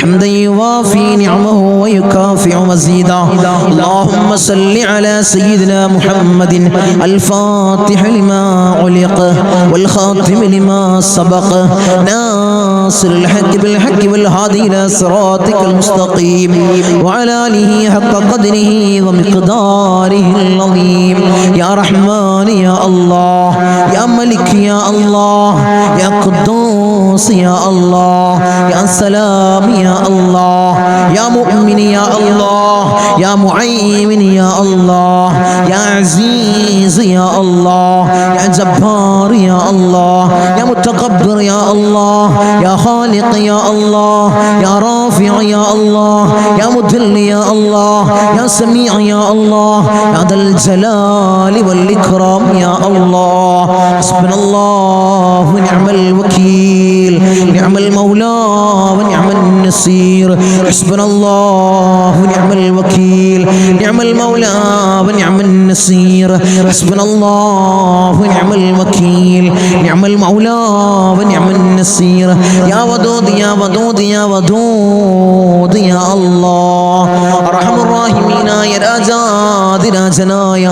حمدا يوافي نعمه ويكافئ مزيدا. اللهم صل على سيدنا محمد الفاتح لما علق والخاتم لما سبق ناصر الحق بالحق والهادي إلى صراطك المستقيم وعلى آله حق قدره ومقداره العظيم. يا رحمن يا الله، يا ملك يا الله، يا قدوس يا الله، يا سلام يا الله، يا مؤمن يا الله، يا معين يا الله، يا عزيز يا الله، يا جبار يا الله، يا متكبر يا الله، يا خالق يا الله، يا رافع يا الله، يا مذل يا الله، يا سميع يا الله، يا ذا الجلال والإكرام يا الله. حسبنا الله ونعم الوكيل، نعم المولى ونعم النصير. حسبنا الله ونعم الوكيل، نعم المولى ونعم النصير. حسبنا الله ونعم الوكيل، نعم المولى ونعم النصير. يا ودود يا ودود يا ودود يا الله. أرحم الراحمين يا രാജാതി രാജനായ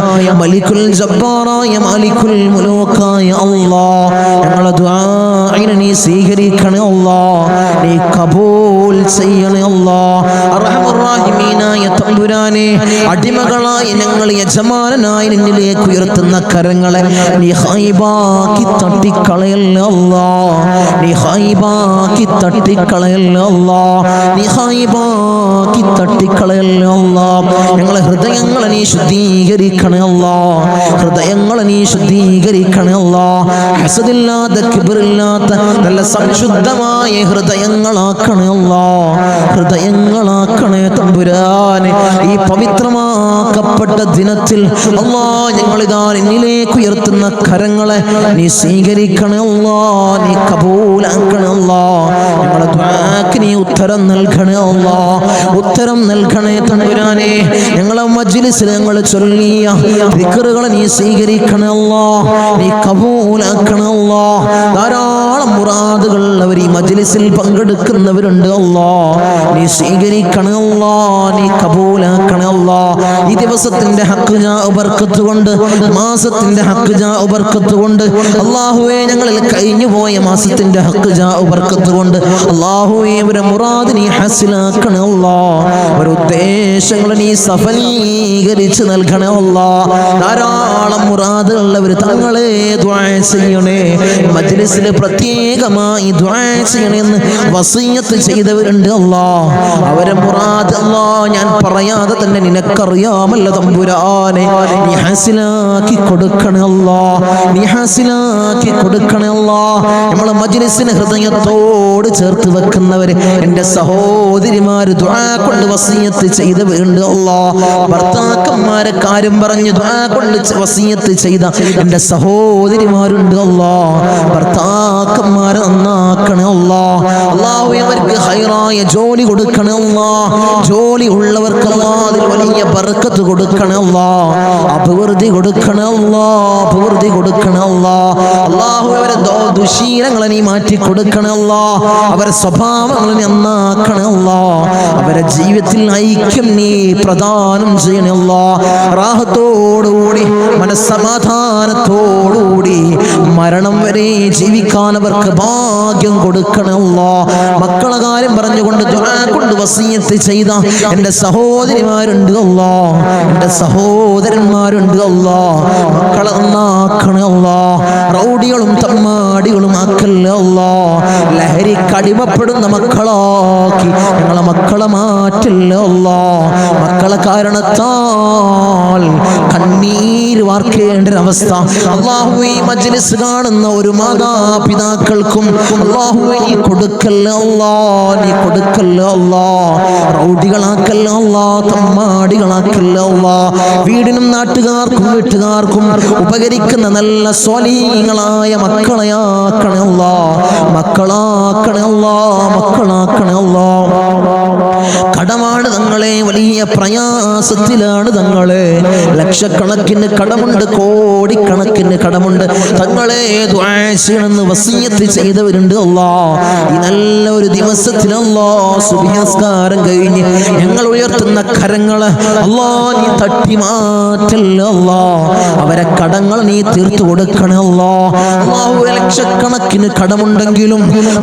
മലിക്കുൽ ജബ്ബാറായ മാലിക്കുൽ മുലൂക്കായ അല്ലാഹ്, ഞങ്ങളുടെ ദുആഇനെ നീ സ്വീകരിക്കണേ അല്ലാഹ്. നീ കബൂൽ ചെയ്യണേ അല്ലാഹ്. അർഹമർ റഹീമീനായ തമ്പുരാനെ, അടിമകളായി ഞങ്ങൾ യജമാനനായി നിന്നിലേക്ക് ഉയർത്തുന്ന കരങ്ങളെ നീ ഹൈബാക്കി തട്ടിക്കളയല്ലേ അല്ലാഹ്. നീ ഹൈബാക്കി തട്ടിക്കളയല്ലേ അല്ലാഹ്. നീ ഹൈബാക്കി തട്ടിക്കളയല്ലേ അല്ലാഹ്. ഞങ്ങളെ ഹൃദയങ്ങളെ നീ ശുദ്ധീകരിക്കണേ അല്ലാഹ്. ഹൃദയങ്ങളെ നീ ശുദ്ധീകരിക്കണേ അല്ലാഹ്. ഹസദില്ലാത്ത കിബ്റില്ലാത്ത നല്ല സംശുദ്ധമായ ഹൃദയങ്ങളാക്കണേ അല്ലാഹ്. ഹൃദയങ്ങളാക്കണേ തമ്പുരാനെ. ഈ പവിത്രമാക്കപ്പെട്ട ദിനത്തിൽ അല്ലാഹ് ഞങ്ങളിതാ നിന്നിലേക്ക് ഉയർത്തുന്ന കരങ്ങളെ നീ സ്വീകരിക്കണേ അല്ലാഹ്. നീ കബൂലാക്കണേ അല്ലാഹ്. ഞങ്ങളുടെ ദുആക്ക് നീ ഉത്തരം നൽകണേ അല്ലാഹ്. ഉത്തരം നൽകണേ തമ്പുരാനെ. ഞങ്ങളെ മജ്ലിസിൽ ഞങ്ങൾ ചൊല്ലിയ ദിക്റുകളെ നീ സ്വീകരിക്കണേ അല്ലാഹ്. നീ കബൂലാക്കണേ അല്ലാഹ്. ധാരാളം മുറാദുകൾ അവർ ഈ മജ്ലിസിൽ പങ്കെടുക്കുന്നവരുണ്ട് അല്ലാഹ്. നീ സ്വീകരിക്കണേ അല്ലാഹ്. നീ കബൂലാക്കണേ അല്ലാഹ്. ഈ ദിവസത്തിന്റെ ഹഖ് ജാ ബർക്കത്ത് കൊണ്ട്, മാസത്തിന്റെ ഹഖ് ജാ ബർക്കത്ത് കൊണ്ട് അല്ലാഹുവേ, ഞങ്ങളിൽ കഴിഞ്ഞു പോയ മാസത്തിന്റെ ഹഖ് ജാ ബർക്കത്ത് കൊണ്ട് അല്ലാഹുവേ, അവരെ മുറാദ് നീ ഹസിലാക്കണേ അല്ലാഹ്. അവരുടെ ഉദ്ദേശങ്ങൾ നീ സഫലീകരിച്ച് നൽകണേ അല്ലാഹ്. ധാരാളം മുറാദുള്ളവർ തങ്ങളെ ദുആ ചെയ്യണേ, മജ്ലിസിൽ പ്രത്യേകമായി ദുആ ചെയ്യണമെന്ന് വസിയത്ത് ചെയ്തവരുണ്ട് അല്ലാഹ്. അവരെ മുറാദ് അല്ലാഹ് ഞാൻ പറയാതെ തന്നെ നിനക്കറിയാമല്ലോ തമ്പുരാനെ. നീ ഹസിലാക്കി കൊടുക്കണേ അല്ലാഹ്. നീ ഹസിലാക്കി കൊടുക്കണേ അല്ലാഹ്. നമ്മളെ മജ്ലിസിനെ ഹൃദയത്തോട് ചേർത്ത് വെക്കുന്നവര് എൻ്റെ സഹോദരിമാര് ദുആ കൊണ്ട് വസിയത്ത് ചെയ്തവരുണ്ട് അല്ലാഹ്. ഭർത്താക്കന്മാരെ കാര്യം പറഞ്ഞ് ദുആ കൊണ്ട് വസിയത്ത് ചെയ്ത എൻ്റെ സഹോദരിമാരുണ്ട് അല്ലാഹ്. ഭർത്താക്കന്മാരെ നന്നാക്കണേ അല്ലാഹ്. അല്ലാഹു അവർക്ക് ഹൈറായ ജോലി കൊടുക്കണേ അല്ലാഹ്. ജോലി ഉള്ളവർക്ക് അല്ലാഹ് അതിൽ വലിയ ബർക്കത്ത് കൊടുക്കണേ അല്ലാഹ്. അഭിവൃദ്ധി കൊടുക്കണേ അല്ലാഹ്. അഭിവൃദ്ധി കൊടുക്കണേ അല്ലാഹ്. അല്ലാഹു അവരെ ദുശീലങ്ങളെ നീ മാറ്റി കൊടുക്കണേ അല്ലാഹ്. അവരെ സ്വഭാവങ്ങൾ നന്നാക്കണേ അല്ലാഹ്. അവരെ ജീവിതത്തിൽ ഐക്യം നീ പ്രദാനം ചെയ്യണേ അല്ലാഹ്. റാഹത്തോടുകൂടി മനസ്സമാധാനത്തോടുകൂടി മരണം വരെ ജീവിക്കാൻ അവർക്ക് ഭാഗ്യം കൊടുക്കണേ അല്ലാഹ്. മക്കളെ കാര്യം പറഞ്ഞുകൊണ്ട് ദുആ കൊണ്ട് വസിയത്ത് ചെയ്ത എൻ്റെ സഹോദരിമാരുണ്ട് അല്ലാഹ്. എൻ്റെ സഹോദരന്മാരുണ്ട് അല്ലാഹ്. മക്കളെ നന്നാക്കണേ അല്ലാഹ്. റൗഡികളും തമ്മാടികളും ആക്കല്ലേ അല്ലാഹ്. ലഹരിക്ക് അടിമപ്പെടുന്ന മക്കളാക്കി ഞങ്ങളെ മക്കളെ മാറ്റില്ല അല്ലാഹ്. മക്കളെ കാരണത്താൽ കണ്ണീര് വാർക്കേണ്ട ഒരവസ്ഥ അല്ലാഹുവേ, മജ്ലിസ് കാണുന്ന ഒരു മാതാപിതാക്കൾക്കും അല്ലാഹുവേ നീ കൊടുക്കല്ലേ അല്ലാഹ്. നീ കൊടുക്കല്ലേ അല്ലാഹ്. റൗഡികളാക്കല്ലേ അല്ലാഹ്. തമ്മാടികളാക്കല്ലേ അല്ലാഹ്. വീടിനും നാട്ടുകാർക്കും വീട്ടുകാർക്കും ഉപകരിക്കുന്ന നല്ല സ്വാലിഹീങ്ങളായ മക്കളെയാക്കണേ അല്ലാഹ്. മക്കളാക്കണേ അല്ലാഹ്. മക്കളാക്കണേ അല്ലാഹ്. കടമാണ് തങ്ങളെ, വലിയ പ്രയാസത്തിലാണ് തങ്ങളെ. ലക്ഷക്കണക്കിന് കടമുണ്ട്, കോടിക്കണക്കിന് കടമുണ്ട്. തങ്ങളെ ദുആ ചെയ്യണമെന്ന് വസിയത്ത് ചെയ്തവരുണ്ട് അല്ലാഹ്. ഈ നല്ല ഒരു ദിവസത്തിൽ അല്ലാഹ് സുബ്ഹി നിസ്കാരം കഴിഞ്ഞ് ഞങ്ങൾ ഉയർത്തുന്ന കരങ്ങള് അല്ലാഹ് നീ തട്ടി മാറ്റല്ലേ അല്ലാഹ്. അവരെ കടങ്ങൾ നീ തീർത്തു കൊടുക്കണേ അല്ലാഹ്. അല്ലാഹു ലക്ഷക്കണക്കിന് കടമുണ്ടെങ്കിലും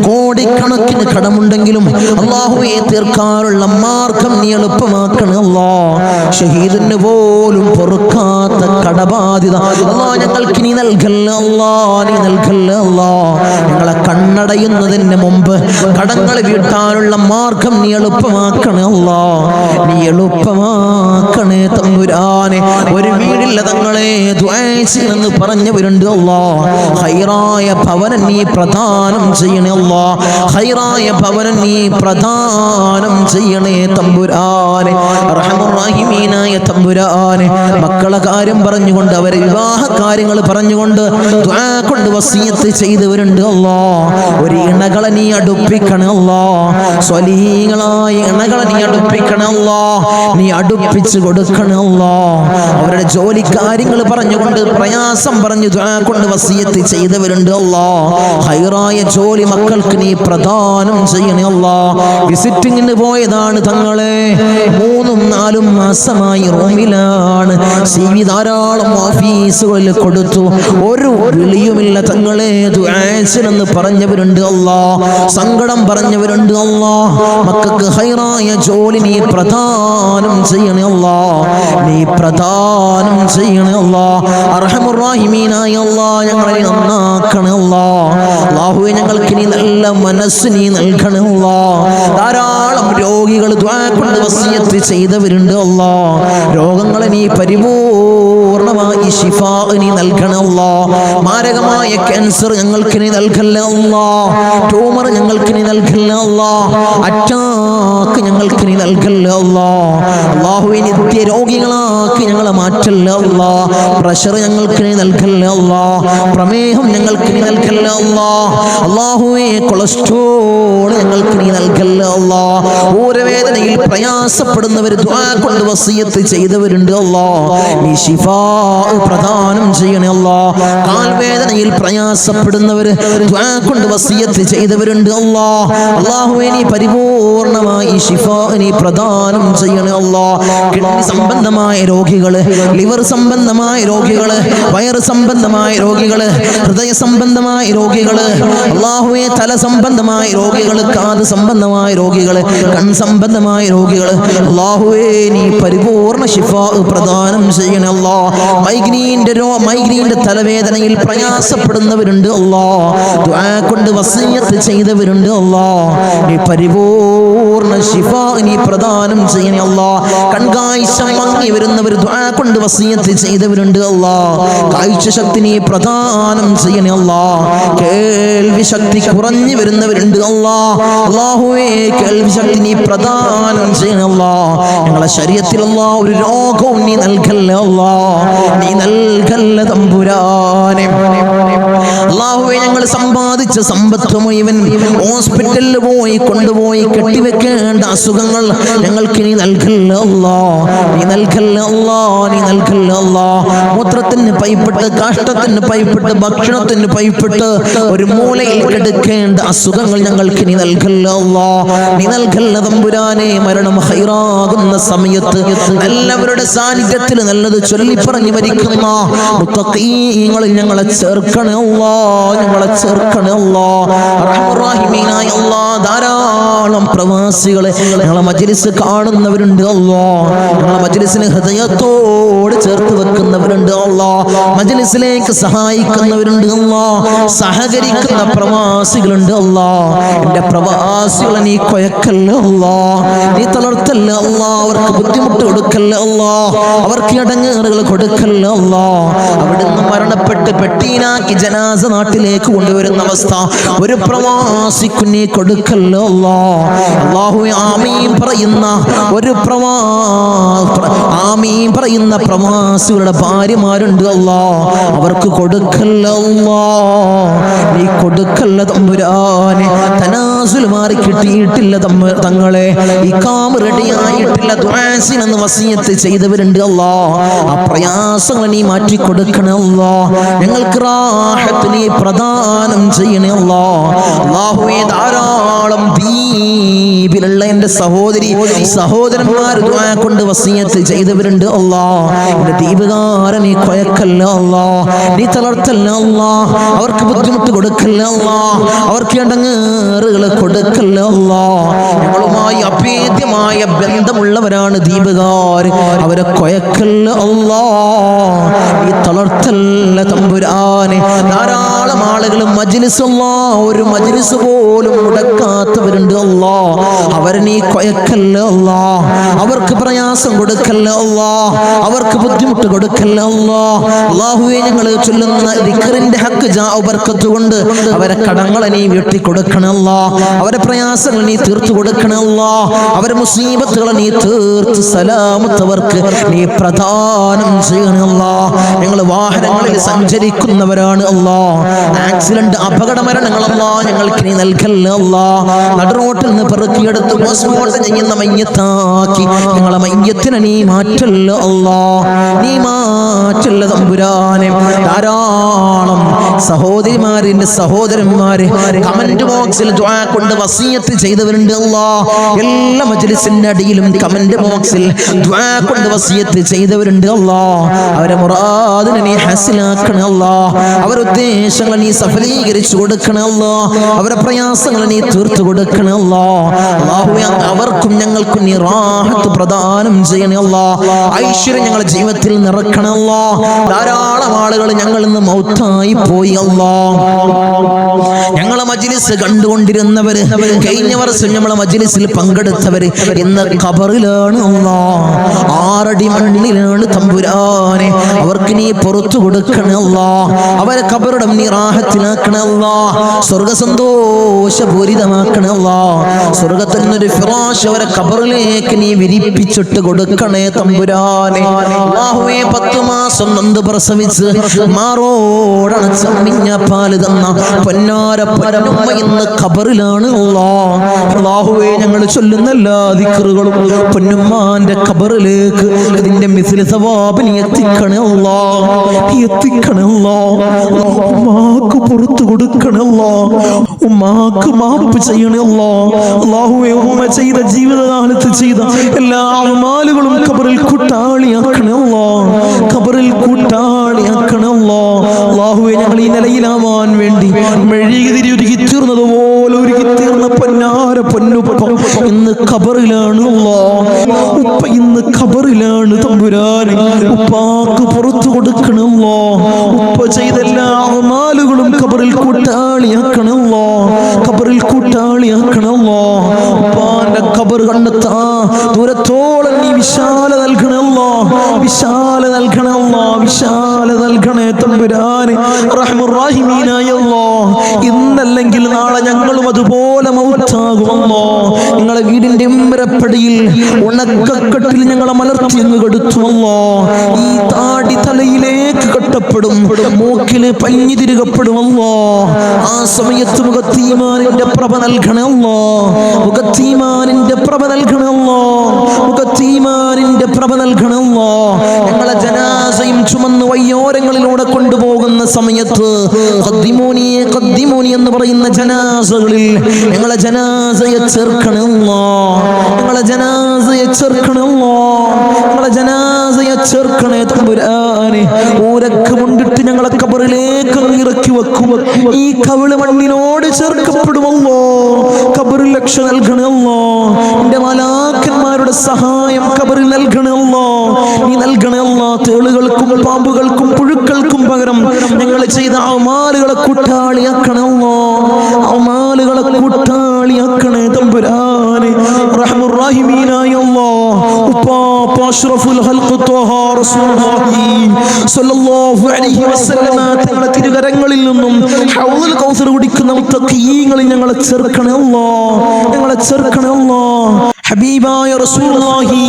കോടിക്കണക്കിന് കടമുണ്ടെങ്കിലും അല്ലാഹുവേ തീർക്കാനുള്ള മാർഗം നീ എളുപ്പമാക്കണേ അല്ലാഹ്. ഷഹീദിന് പോലും പൊറുക്കാത്ത കടബാധ്യത അല്ലാഹ് ഞങ്ങൾക്ക് നീ നൽകല്ലേ അല്ലാഹ്. നീ നൽകല്ലേ അല്ലാഹ്. ഞങ്ങളെ കണ്ണടയുന്നതിന് മുമ്പ് കടങ്ങൾ വീട്ടാനുള്ള മാർഗം നീ എളുപ്പമാക്കണേ അല്ലാഹ്. നീ എളുപ്പമാക്കണേ തമ്പുരാനെ. ഒരു വീടില്ല തങ്ങളെ ദുആ ചെയ്യണമെന്ന് പറഞ്ഞവരുണ്ട് അല്ലാഹ്. ഹൈറായ ഭവനം നീ പ്രദാനം ചെയ്യണേ അല്ലാഹ്. ഹൈറായ ഭവനം നീ പ്രദാനം ചെയ്യണേ തമ്പുരാനെ. അർഹമർ റഹീമീനായ തമ്പുരാനെ, മക്കളെ കാര്യം പറഞ്ഞുകൊണ്ട് അവരെ വിവാഹ കാര്യങ്ങൾ പറഞ്ഞുകൊണ്ട് ദുആ കൊണ്ട് വസിയത്ത് ചെയ്തവരുണ്ട് അല്ലാഹ്. ഒരു ഇണകളെ നീ അടുപ്പിക്കണേ അല്ലാഹ്. സ്വലീഹീങ്ങളായ ഇണകളെ നീ അടുപ്പിക്കണേ അല്ലാഹ്. നീ അടുപ്പിച്ച് കൊടുക്കണേ അല്ലാഹ്. അവരുടെ ജോലി കാര്യങ്ങൾ പറഞ്ഞുകൊണ്ട് പ്രയാസം പറഞ്ഞു ദുആ കൊണ്ട് വസിയത്ത് ചെയ്തവരുണ്ട് അല്ലാഹ്. ഹൈറായ ജോലി മക്കൾക്ക് നീ പ്രദാനം ചെയ്യണേ അല്ലാഹ്. വിസിറ്റിങ്ങിന് പോയതാണ് തങ്ങളെ, 3-4 മാസമായി റൂമിലാണ്. CV ധാരാളം ധാരാളം ഓഫീസുകളിൽ കൊടുത്തു. ഒരു വിളിയുമില്ല തങ്ങളെ, ദുആസിനെന്ന് പറഞ്ഞവരുണ്ട് അല്ലാ, സങ്കടം പറഞ്ഞവരുണ്ട് അല്ലാ. മക്കൾക്ക് ഹൈറായ ജോലി നീ പ്രദാനം ചെയ്യണേ അല്ലാ, നീ പ്രദാനം ചെയ്യണേ അല്ലാ. അർഹമുർ റഹീമീനായ അല്ലാ, ഞങ്ങളെ നന്നാക്കണേ അല്ലാ. അല്ലാഹുവേ, ഞങ്ങൾക്ക് നീ നല്ല മനസ്സ് നീ നൽകണേ അല്ലാ. ധാരാളം രോഗികൾ ദുആ കൊണ്ട് വസിയത്ത് ചെയ്തവരുണ്ട് അല്ലാ. രോഗങ്ങളെ നീ പരിപൂർണമായി ശിഫാ നീ നൽകണേ അല്ലാ. മാരകമായ ക്യാൻസർ ഞങ്ങൾക്ക് നീ നൽകല്ലേ അല്ലാ. ട്യൂമർ ഞങ്ങൾക്ക് നീ നൽകല്ലേ അല്ലാ. അറ്റാക്ക് ഞങ്ങൾക്ക് നീ നൽകല്ലേ അല്ലാ. അല്ലാഹുവേ, നിത്യ രോഗികളാക്കി ഞങ്ങളെ മാറ്റല്ലേ അല്ലാ. പ്രഷർ ഞങ്ങൾക്ക് നീ നൽകല്ലേ അല്ലാ. പ്രമേഹം ഞങ്ങൾക്ക് നീ നൽകല്ലേ അല്ലാ. അല്ലാഹുവേ, കൊളസ്ട്രോൾ ഞങ്ങൾക്ക് നീ നൽകല്ലേ അല്ലാ. ഊരവേദനയിൽ പ്രയാസപ്പെടുന്നവർ ദുആ കൊണ്ട് വസിയത്ത് ചെയ്തവരുണ്ട് അല്ലാ, നീ ശിഫാ പ്രദാനം ചെയ്യണേ അല്ലാ. കാൽവേദനയിൽ പ്രയാസപ്പെടുന്നവർ ദുആ കൊണ്ട് വസിയത്ത് ചെയ്തവരുണ്ട് അല്ലാ. അല്ലാഹുവേ, നീ പരിപൂർണമായി ശിഫാ നീ പ്രദാനം ചെയ്യണേ അല്ലാ. കിഡ്നി സംബന്ധമായ രോഗികള്, ലിവർ സംബന്ധമായ രോഗികള്, വയറ് സംബന്ധമായ രോഗികള്, ഹൃദയ സംബന്ധമായ രോഗികള്, അല്ലാഹുവേ, തല സംബന്ധമായ രോഗികള്, കാത് സംബന്ധമായ രോഗികള്, കൺ സംബന്ധമായ രോഗികള്, അല്ലാഹുവേ, നീ പരിപൂർണ ശിഫാ പ്രദാനം ചെയ്യണേ അല്ലാ. മൈഗ്രീന്റെ തലവേദനയിൽ പ്രയാസപ്പെടുന്നവരുണ്ട് അല്ലാ, ദുആ കൊണ്ട് വസിയത്ത് ചെയ്തവരുണ്ട് അല്ലാ, നീ പരിപൂർണ ശിഫാ നീ പ്രദാനം ചെയ്യണേ അല്ലാ. കൺകാഴ്ച മങ്ങി വരുന്നവർ ദുആ കൊണ്ട് വസിയത്ത് ചെയ്തവരുണ്ട് അല്ലാ, കാഴ്ച ശക്തി നീ പ്രദാനം ചെയ്യണേ അല്ലാ. കേൾവി ശക്തി കുറഞ്ഞു വരുന്നവരുണ്ട് അല്ലാ, അല്ലാഹുവേ, കേൾവി ശക്തി നീ പ്രദാനം ചെയ്യണേ അല്ലാ. ഞങ്ങളെ ശരീരത്തിൽ അല്ലാ ഒരു രോഗവും നീ നൽകല്ലേ അല്ലാ, നീ നൽകല്ലേ തമ്പുരാനെ. അല്ലാഹുവേ, ഞങ്ങൾ സമ്പാദിച്ച സമ്പത്ത് മുഴുവൻ ഹോസ്പിറ്റലിൽ പോയി കൊണ്ടുപോയി കെട്ടിവെക്കേണ്ട അസുഖങ്ങൾ ഞങ്ങൾക്ക് നീ നൽകല്ലേ അല്ലാ, നീ നൽകല്ലേ അല്ലാ, നീ നൽകല്ലേ അല്ലാ. മൂത്രത്തിന് പൈപ്പിട്ട്, കാഷ്ടത്തിന് പൈപ്പിട്ട്, ഭക്ഷണത്തിന് പൈപ്പിട്ട് ഒരു മൂലയിൽ കിടക്കേണ്ട അസുഖങ്ങൾ ഞങ്ങൾക്ക് നീ നൽകല്ലേ അല്ലാ, നീ നൽകല്ലേ തമ്പുരാനെ. മരണം ഹൈറാകുന്ന സമയത്ത് എല്ലാവരുടെ സാന്നിധ്യത്തിൽ നല്ലത് ചൊല്ലിപ്പറഞ്ഞു മരിക്കുന്ന മുത്തഖീങ്ങളിൽ ഞങ്ങളെ ചേർക്കണേ അല്ലാ, ഞങ്ങളെ ചേർക്കണേ അല്ലാ. അർഹമുർ റഹീമീനായ അല്ലാ, ധാരാളം പ്രവാസികളെ ഞങ്ങളെ മജ്ലിസ് കാണുന്നവരുണ്ട് അല്ലാ, ഞങ്ങളെ മജ്ലിസിനെ ഹൃദയത്തോട് ചേർത്ത് വെക്കുന്നവരുണ്ട് അല്ലാ, മജ്ലിസിലേക്ക് സഹായിക്കുന്നവരുണ്ട് അല്ലാ, സഹകരിക്കുന്ന പ്രവാസികളുണ്ട് അല്ലാ. എന്റെ പ്രവാസികളെ നീ കൊയക്കല്ല അല്ലാ, നീ തളർത്തല്ല അല്ലാ, അവർക്ക് ബുദ്ധിമുട്ട് കൊടുക്കല്ല അല്ലാ, അവർക്ക് ഇടങ്ങേറുകൾ കൊടുക്കല്ല അല്ലാ. അവിടുന്ന് മരണപ്പെട്ട് പെട്ടീനാക്കി ജനാസ നാട്ടിലേക്ക് കൊണ്ടുവരുന്ന അവസ്ഥ ഒരു പ്രവാസിക്ക് നീ കൊടുക്കല്ല അല്ലാ. അല്ലാഹുവേ, ആമീൻ പറയുന്ന ഒരു ആമീൻ പറയുന്ന പ്രവാസികളുടെ ഭാര്യമാരുണ്ട് അല്ലാ, അവർക്ക് കൊടുക്കല്ല അല്ലാ, നീ കൊടുക്കല്ല തമ്പുരാനെ. തനാസുൽ മാറി കിട്ടിയിട്ടില്ല തങ്ങളെ, ഇഖാമ റെഡിയായിട്ടില്ല, ദുആസിനെന്ന് വസിയത്ത് ചെയ്തവരുണ്ട് അല്ലാ, ആ പ്രയാസങ്ങൾ നീ മാറ്റി കൊടുക്കണേ അല്ലാ. ഞങ്ങൾക്ക് റാഹത്ത് നീ പ്രദാനം ചെയ്യണേ അല്ലാ. അല്ലാഹുവേ, ധാരാളം ദ്വീപിലുള്ള എൻ്റെ സഹോദരന്മാർ ദുആ കൊണ്ട് വസിയത്ത് ചെയ്തവരുണ്ട് അല്ലാ. എൻ്റെ ദ്വീപുകാരൻ നീ കൊയക്കല്ല അല്ലാ, നീ തളർത്തല്ല അല്ലാ, അവർക്ക് ബുദ്ധിമുട്ട് കൊടുക്കല്ല അല്ലാ, അവർക്ക് ഇടങ്ങേറുകൾ കൊടുക്കല്ല അല്ലാ. ഞങ്ങളുമായി അഭേദ്യമായ ബന്ധമുള്ളവരാണ് ദ്വീപുകാർ, അവരെ കൊയക്കല്ല അല്ലാ, നീ തളർത്തല്ല തമ്പുരാനെ. ധാരാളം ആളുകൾ മജ്ലിസ് അല്ലാ, ഒരു മജ്ലിസ് പോലും മുടക്കാത്തവരുണ്ട് അല്ലാ, അവരെ നീ കൊയക്കല്ല അല്ലാ, അവർക്ക് പ്രയാസം കൊടുക്കല്ല അല്ലാ, അവർക്ക് ബുദ്ധിമുട്ട് കൊടുക്കല്ല അല്ലാ. അല്ലാഹുവേ, ഞങ്ങൾ ചൊല്ലുന്ന ദിക്റിന്റെ ഹക്ക് ജാഉ ബർക്കത്ത് കൊണ്ട് അവരെ കടങ്ങളെ നീ വീട്ടി കൊടുക്കണം അല്ലാ, അവരെ പ്രയാസങ്ങൾ നീ തീർത്തു കൊടുക്കണം അല്ലാ, അവരെ മുസീബത്തുകളെ നീ തീർത്ത് സലാമത്തവർക്ക് നീ പ്രദാനം ചെയ്യണം അല്ലാ. ഞങ്ങൾ വാഹനങ്ങളിൽ സഞ്ചരിക്കുന്നവരാണ് അല്ലാ, ആക്സിഡന്റ് അപകട മരണങ്ങൾ അല്ലാ ഞങ്ങൾക്ക് നീ നൽകല്ല അല്ലാ. നടുറോട്ടിൽ നിന്ന് പെറുക്കിയെടുത്ത് പോസ്റ്റ്മോർട്ടം ചെയ്യുന്ന മയ്യത്താക്കി ഞങ്ങളെ മയ്യത്തിനെ നീ മാറ്റല്ല അല്ലാ, നീ മാറ്റല്ല തമ്പുരാനെ. ധാരാളം സഹോദരിമാര്, എന്റെ സഹോദരന്മാര്, കമന്റ് ബോക്സിൽ ദുആ കൊണ്ട് വസിയത്ത് ചെയ്തവരുണ്ട് അല്ലാഹ്. എല്ലാ മജ്ലിസിന്റെ അടിയിലും കമന്റ് ബോക്സിൽ ദുആ കൊണ്ട് വസിയത്ത് ചെയ്തവരുണ്ട് അല്ലാഹ്. അവരെ മുറാദിനെ നീ ഹസിലാക്കണേ അല്ലാഹ്. അവരുടെ ഉദ്ദേശങ്ങൾ നീ സഫലീകരിച്ചു കൊടുക്കണേ അല്ലാഹ്. അവരുടെ പ്രയാസങ്ങൾ നീ തീർത്തു കൊടുക്കണേ അല്ലാഹ്. അല്ലാഹുവേ, അവർക്കും ഞങ്ങൾക്കും നീ റാഹത്ത് പ്രദാനം ചെയ്യണേ അല്ലാഹ്. ഐശ്വര്യം ഞങ്ങളുടെ ജീവിതത്തിൽ നിറക്കണേ അല്ലാഹ്. ധാരാളം ആളുകൾ ഞങ്ങളിൽ നിന്ന് മൗത്തായി പോയി അല്ലാഹ്. ഞങ്ങളെ മജ്ലിസ് കണ്ടുകൊണ്ടിരുന്നവര്, കഴിഞ്ഞ വർഷം ഞങ്ങളെ മജ്ലിസിൽ പങ്കെടുത്തവര് ഇന്ന് ഖബറിലാണ് അല്ലാഹ്. 6 അടി മണ്ണിലാണ് തമ്പുരാനെ. അവർക്ക് നീ പുറത്തു കൊടുക്കണേ അല്ലാഹ്. അവരെ ഖബറിടം നീ റാഹത്തിലാക്കണേ അല്ലാഹ്. സ്വർഗ്ഗ സന്തോഷപൂരിതമാക്കണേ അല്ലാഹ്. സ്വർഗ്ഗത്തിൽ നിന്നൊരു ഫിറാശ് അവരെ ഖബറിലേക്ക് നീ വിരിപ്പിച്ചിട്ട് കൊടുക്കണേ തമ്പുരാനെ. അല്ലാഹുവേ, 10 മാസം നൊന്ത് പ്രസവിച്ച് മാറോടണച്ചമ്മിഞ്ഞ പാല് തന്ന പൊന്നാര പൊന്നുമ്മ ഇന്ന് ഖബറിലാണ് അല്ലാഹ്. അല്ലാഹുവേ, ഞങ്ങൾ ചൊല്ലുന്ന എല്ലാ ദിക്റുകളും പൊന്നുമ്മാന്റെ ഖബറിലേക്ക് ഇതിന്റെ മിസ്ലി സവാബ് നീ എത്തിക്കണേ അല്ലാഹ്. എത്തിക്കണേ അല്ലാഹ്. ഉമ്മാക്ക് പുറത്തു കൊടുക്കണേ അല്ലാഹ്. ഉമ്മാക്ക് മാപ്പ് ചെയ്യണേ അല്ലാഹ്. അല്ലാഹുവേ, ഉമ്മ ചെയ്ത ജീവിതകാലത്ത് ചെയ്ത എല്ലാ അമാലുകളും ഖബറിൽ കൂട്ടാളിയാക്കണേ അല്ലാഹ്. ഖബറിൽ കൂട്ടാളിയാക്കണേ അല്ലാഹ്. അല്ലാഹുവേ, ഞങ്ങൾ ഈ നിലയിലാവാൻ വേണ്ടി മെഴുകുതിരി ഉരുകി തീർന്നതുപോലെ ഉരുകി തീർന്ന പൊന്നാര പൊന്നുപ്പ ഇന്ന് ഖബറിലാണ് അല്ലാഹ്. ഉപ്പ ഇന്ന് ഖബറിലാണ് തമ്പുരാനെ. ഉപ്പാക്ക് പുറത്തു കൊടുക്കണം അല്ലാഹ്. ഉപ്പ ചെയ്ത എല്ലാ അമാലുകളും ഖബറിൽ കൂട്ടാളിയാക്കണം അല്ലാഹ്. ഖബറിൽ കൂട്ടാളിയാക്കണം അല്ലാഹ്. ഉപ്പാന്റെ ഖബർ കണ്ടെത്താ ദൂരത്തോളം നീ വിശാല നൽകണം അല്ലാഹ്. വിശാല നൽകണം അല്ലാഹ്. വിശാല നൽകണേ തമ്പുരാനെ. റഹ്മുർ റഹീമീനായ അല്ലാഹ്, ഇന്നല്ലെങ്കിൽ നാളെ ഞങ്ങളും അതുപോലെ മൗത്താകും അല്ലാഹ്. നിങ്ങളെ വീടിന്റെ ഉമ്മരപ്പടിയിൽ ഉണക്കക്കെട്ടിൽ ഞങ്ങളെ മലർത്തി അങ്ങ് കെടുത്തു അല്ലാഹ്. ഈ താടി തലയിലേക്ക് കെട്ടപ്പെടും, മൂക്കില് പഞ്ഞി തിരുകപ്പെടും അല്ലാഹ്. ആ സമയത്ത് മുഖത്തീമാനിന്റെ പ്രഭ നൽകണേ അല്ലാഹ്. മുഖത്തീമാനിന്റെ പ്രഭ നൽകണേ അല്ലാഹ്. മുഖത്തീമാനിന്റെ പ്രഭ നൽകണേ അല്ലാഹ്. ഞങ്ങളെ ജനാസയും ചുമന്ന് വയ്യോരങ്ങളിലൂടെ കൊണ്ടുപോകുന്ന സമയത്ത് ഖദ്ദിമൂനി ഖദ്ദിമൂനി എന്ന് പറയുന്ന ജനാസകളിൽ ഞങ്ങളെ ജനാസയെ ചേർക്കണേ അല്ലാഹ്. ഞങ്ങളെ ജനാസയെ ചേർക്കണേ അല്ലാഹ്. ഞങ്ങളെ ജനാസയെ ചേർക്കണേ തമ്പുരാനെ. ഊരക്ക് കൊണ്ടിട്ട് ഞങ്ങളെ ഖബറിലേക്ക് ഇറക്കി വെക്കും. ഈ കവിള് മണ്ണിനോട് ചേർക്കപ്പെടുമല്ലോ. ഖബറിൽ രക്ഷ നൽകണേ അല്ലാഹ്. എന്റെ മലാക്കന്മാരുടെ സഹായം ഖബറിൽ നൽകണേ അല്ലാഹ്. നീ നൽകണേ അല്ലാഹ്. തേളുകൾക്കും പാമ്പുകൾക്കും പുഴുക്കൾക്കും പകരം ഞങ്ങൾ ചെയ്ത അമാലുകളെ കൂട്ടാളിയാക്കണേ അല്ലാഹ്. അമാലുകളെ കൂട്ടാളിയാക്കണേ തമ്പുരാനെ. റഹ്മുർ റഹീമീനായ അല്ലാഹ്, ഉപ്പാപ്പ അഷ്റഫുൽ ഖൽഖ് ത്വഹ റസൂലുള്ളാഹി സ്വല്ലല്ലാഹു അലൈഹി വസല്ലമ തങ്ങളുടെ തിരുകരങ്ങളിൽ നിന്നും ഹൗദുൽ കൗസർ കുടിക്കുന്ന മുത്തഖീങ്ങളിൽ ഞങ്ങളെ ചേർക്കണേ അല്ലാഹ്. ഞങ്ങളെ ചേർക്കണേ അല്ലാഹ്. ഹബീബായ റസൂലുള്ളാഹി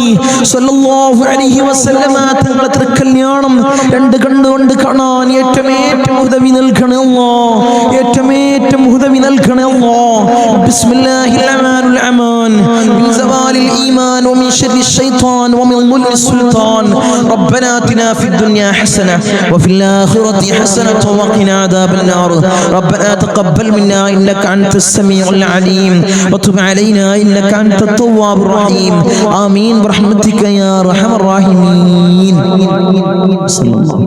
സ്വല്ലല്ലാഹു അലൈഹി വസല്ലമ തങ്ങളുടെ തിരുക്കല്യാണം 2 കണ്ണുകൊണ്ട് കാണാൻ ഏറ്റവും ഉദവി നൽകണേ അല്ലാഹ്. ഏറ്റവും ഉദവി നൽകണേ അല്ലാഹ്. ബിസ്മില്ലാഹിർ റഹ്മാനിർ റഹീം. മിൻ സവാലിൽ ഈമാൻ വമിൻ ശർരി ശൈത്താൻ വമിൻ ദുൽമിസ് സുൽത്താൻ. റബ്ബനാ ആതിനാ ഫിദ് ദുനിയാ ഹസന വഫിൽ ആഖിറതി ഹസനത വഖിനാ അദാബൻ നാർ. റബ്ബനാ തഖബ്ബൽ മിന്നാ ഇന്നക അൻതസ് സമീഉൽ അലീം വതുബ് അലൈനാ ഇന്നക അൻതത് തവ്വാബുർ റഹീം. ആമീൻ ബിറഹ്മതിക യാ അർഹമർ റഹീമീൻ. സല്ലല്ലാഹു അലൈഹി വസല്ലം.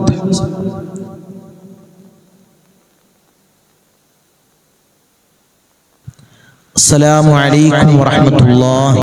അസ്സലാമു അലൈക്കും വറഹ്മത്തുള്ളാഹി.